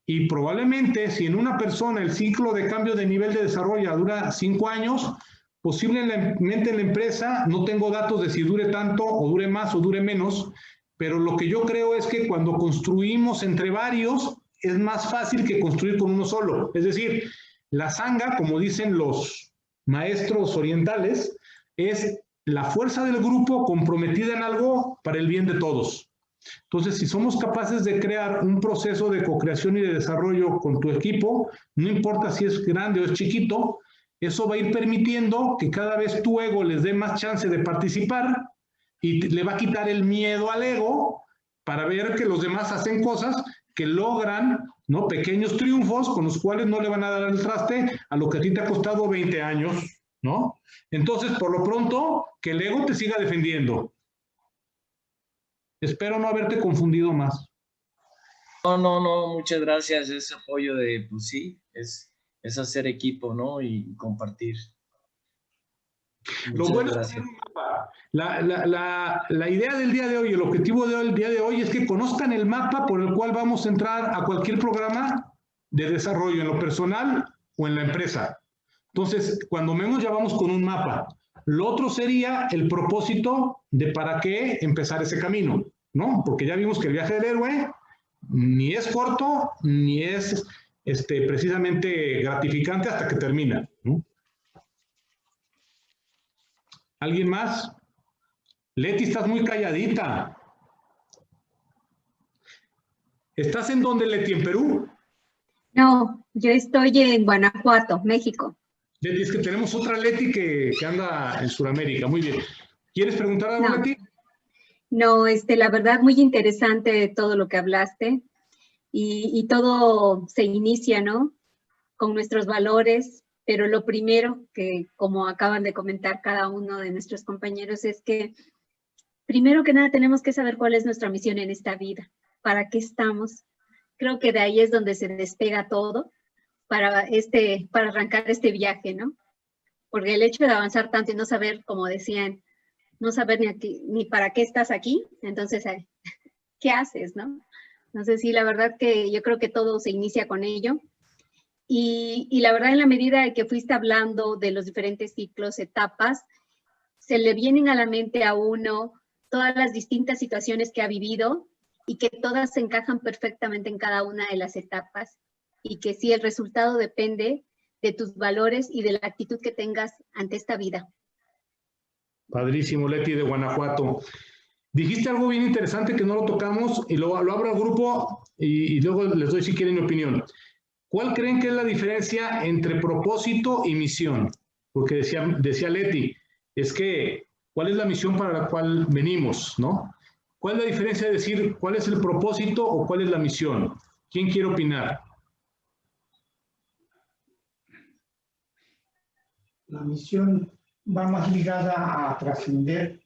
Y probablemente, si en una persona el ciclo de cambio de nivel de desarrollo dura 5 años, posiblemente en la empresa, no tengo datos de si dure tanto o dure más o dure menos, pero lo que yo creo es que cuando construimos entre varios, es más fácil que construir con uno solo. Es decir, la sangha, como dicen los maestros orientales, es la fuerza del grupo comprometida en algo para el bien de todos. Entonces, si somos capaces de crear un proceso de co-creación y de desarrollo con tu equipo, no importa si es grande o es chiquito, eso va a ir permitiendo que cada vez tu ego les dé más chance de participar y le va a quitar el miedo al ego para ver que los demás hacen cosas que logran, ¿no?, pequeños triunfos con los cuales no le van a dar el traste a lo que a ti te ha costado 20 años, ¿no? Entonces, por lo pronto, que el ego te siga defendiendo. Espero no haberte confundido más. No, muchas gracias. Ese apoyo de, pues sí, es hacer equipo, ¿no? Y compartir. Lo bueno es la idea del día de hoy, el objetivo del día de hoy es que conozcan el mapa por el cual vamos a entrar a cualquier programa de desarrollo en lo personal o en la empresa. Entonces, cuando menos ya vamos con un mapa. Lo otro sería el propósito de para qué empezar ese camino, ¿no? Porque ya vimos que el viaje del héroe ni es corto, ni es precisamente gratificante hasta que termina, ¿no? ¿Alguien más? Leti, estás muy calladita. ¿Estás en dónde, Leti? ¿En Perú? No, yo estoy en Guanajuato, México. Leti, es que tenemos otra Leti que anda en Sudamérica. Muy bien. ¿Quieres preguntar algo, No. Leti? No, la verdad, muy interesante todo lo que hablaste y todo se inicia, ¿no? Con nuestros valores, pero lo primero que, como acaban de comentar cada uno de nuestros compañeros, es que primero que nada tenemos que saber cuál es nuestra misión en esta vida, para qué estamos. Creo que de ahí es donde se despega todo para arrancar este viaje, ¿no? Porque el hecho de avanzar tanto y no saber, como decían, no saber ni para qué estás aquí, entonces, ¿qué haces, no? Entonces, sí, la verdad que yo creo que todo se inicia con ello. Y la verdad, en la medida de que fuiste hablando de los diferentes ciclos, etapas, se le vienen a la mente a uno todas las distintas situaciones que ha vivido y que todas se encajan perfectamente en cada una de las etapas. Y que sí, el resultado depende de tus valores y de la actitud que tengas ante esta vida. Padrísimo, Leti de Guanajuato. Dijiste algo bien interesante que no lo tocamos y lo abro al grupo y luego les doy si quieren mi opinión. ¿Cuál creen que es la diferencia entre propósito y misión? Porque decía Leti, es que, ¿cuál es la misión para la cual venimos, no? ¿Cuál es la diferencia de decir cuál es el propósito o cuál es la misión? ¿Quién quiere opinar? La misión va más ligada a trascender.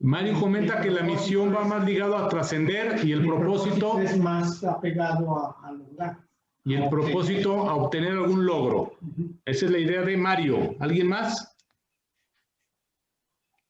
Mario comenta que la misión va más ligado a trascender y el propósito es más apegado a lograr. Y el propósito a obtener algún logro. Esa es la idea de Mario. ¿Alguien más?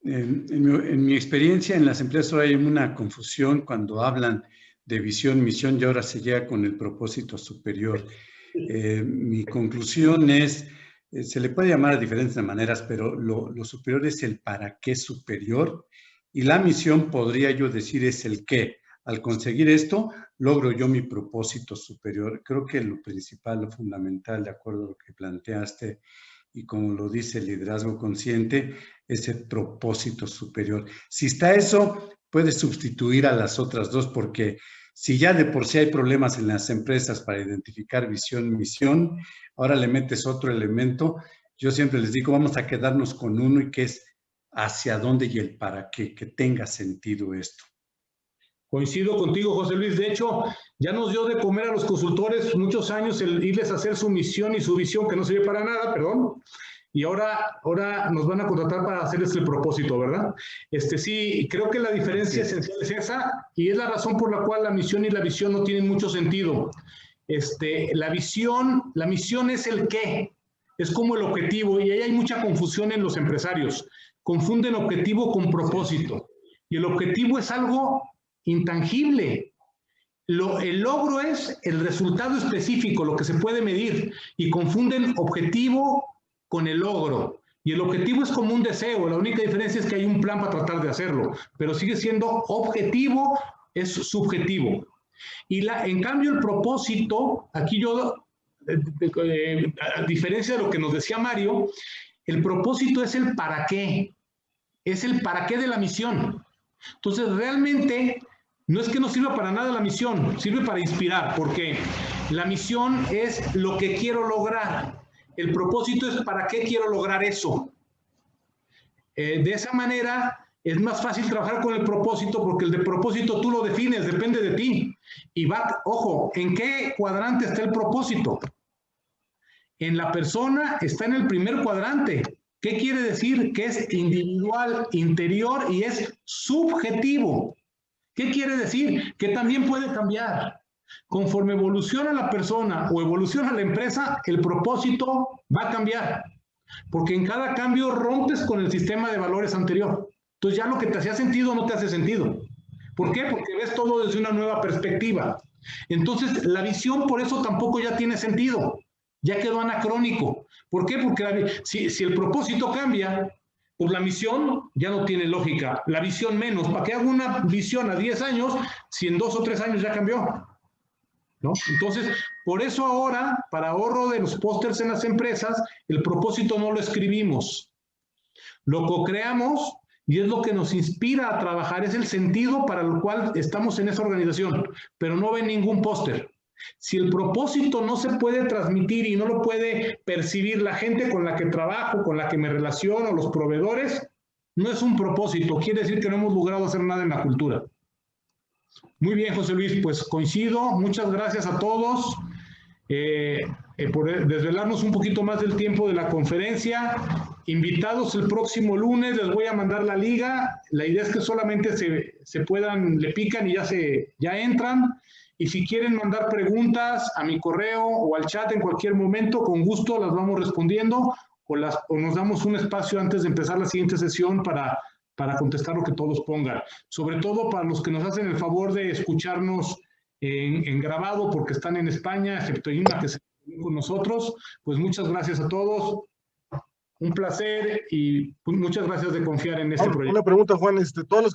En mi experiencia en las empresas hay una confusión cuando hablan de visión, misión y ahora se llega con el propósito superior. Mi conclusión es, se le puede llamar de diferentes maneras, pero lo superior es el para qué superior y la misión, podría yo decir, es el qué. Al conseguir esto, logro yo mi propósito superior. Creo que lo principal, lo fundamental, de acuerdo a lo que planteaste, y, como lo dice el liderazgo consciente, ese propósito superior. Si está eso, puede sustituir a las otras dos, porque si ya de por sí hay problemas en las empresas para identificar visión, misión, ahora le metes otro elemento. Yo siempre les digo, vamos a quedarnos con uno, y que es hacia dónde y el para qué, que tenga sentido esto. Coincido contigo, José Luis. De hecho, ya nos dio de comer a los consultores muchos años el irles a hacer su misión y su visión, que no sirve para nada, perdón. Y ahora nos van a contratar para hacerles el propósito, ¿verdad? Sí, creo que la diferencia esencial es esa, y es la razón por la cual la misión y la visión no tienen mucho sentido. La misión es el qué, es como el objetivo, y ahí hay mucha confusión en los empresarios. Confunden objetivo con propósito, y el objetivo es algo intangible. El logro es el resultado específico, lo que se puede medir, y confunden objetivo con el logro. Y el objetivo es como un deseo, la única diferencia es que hay un plan para tratar de hacerlo, pero sigue siendo objetivo, es subjetivo. Y en cambio el propósito, aquí yo, a diferencia de lo que nos decía Mario, el propósito es el para qué, es el para qué de la misión. Entonces realmente no es que no sirva para nada la misión, sirve para inspirar, porque la misión es lo que quiero lograr. El propósito es para qué quiero lograr eso. De esa manera es más fácil trabajar con el propósito, porque el de propósito tú lo defines, depende de ti. Y ojo, ¿en qué cuadrante está el propósito? En la persona está en el primer cuadrante. ¿Qué quiere decir? Que es individual, interior y es subjetivo. ¿Qué quiere decir? Que también puede cambiar. Conforme evoluciona la persona o evoluciona la empresa, el propósito va a cambiar, porque en cada cambio rompes con el sistema de valores anterior. Entonces ya lo que te hacía sentido no te hace sentido. ¿Por qué? Porque ves todo desde una nueva perspectiva. Entonces la visión por eso tampoco ya tiene sentido, ya quedó anacrónico. ¿Por qué? Porque si el propósito cambia, pues la misión ya no tiene lógica, la visión menos. ¿Para qué hago una visión a 10 años si en 2 o 3 años ya cambió? ¿No? Entonces, por eso ahora, para ahorro de los pósters en las empresas, el propósito no lo escribimos. Lo co-creamos y es lo que nos inspira a trabajar, es el sentido para el cual estamos en esa organización, pero no ven ningún póster. Si el propósito no se puede transmitir y no lo puede percibir la gente con la que trabajo, con la que me relaciono, los proveedores, no es un propósito, quiere decir que no hemos logrado hacer nada en la cultura. Muy bien, José Luis, pues coincido. Muchas gracias a todos por desvelarnos un poquito más del tiempo de la conferencia. Invitados el próximo lunes, les voy a mandar la liga. La idea es que solamente se puedan, le pican y ya entran. Y si quieren mandar preguntas a mi correo o al chat en cualquier momento, con gusto las vamos respondiendo, o nos damos un espacio antes de empezar la siguiente sesión para contestar lo que todos pongan. Sobre todo para los que nos hacen el favor de escucharnos en grabado porque están en España, excepto Inma, que se quedó con nosotros. Pues muchas gracias a todos. Un placer y muchas gracias de confiar en este proyecto. Una pregunta, Juan. Todas las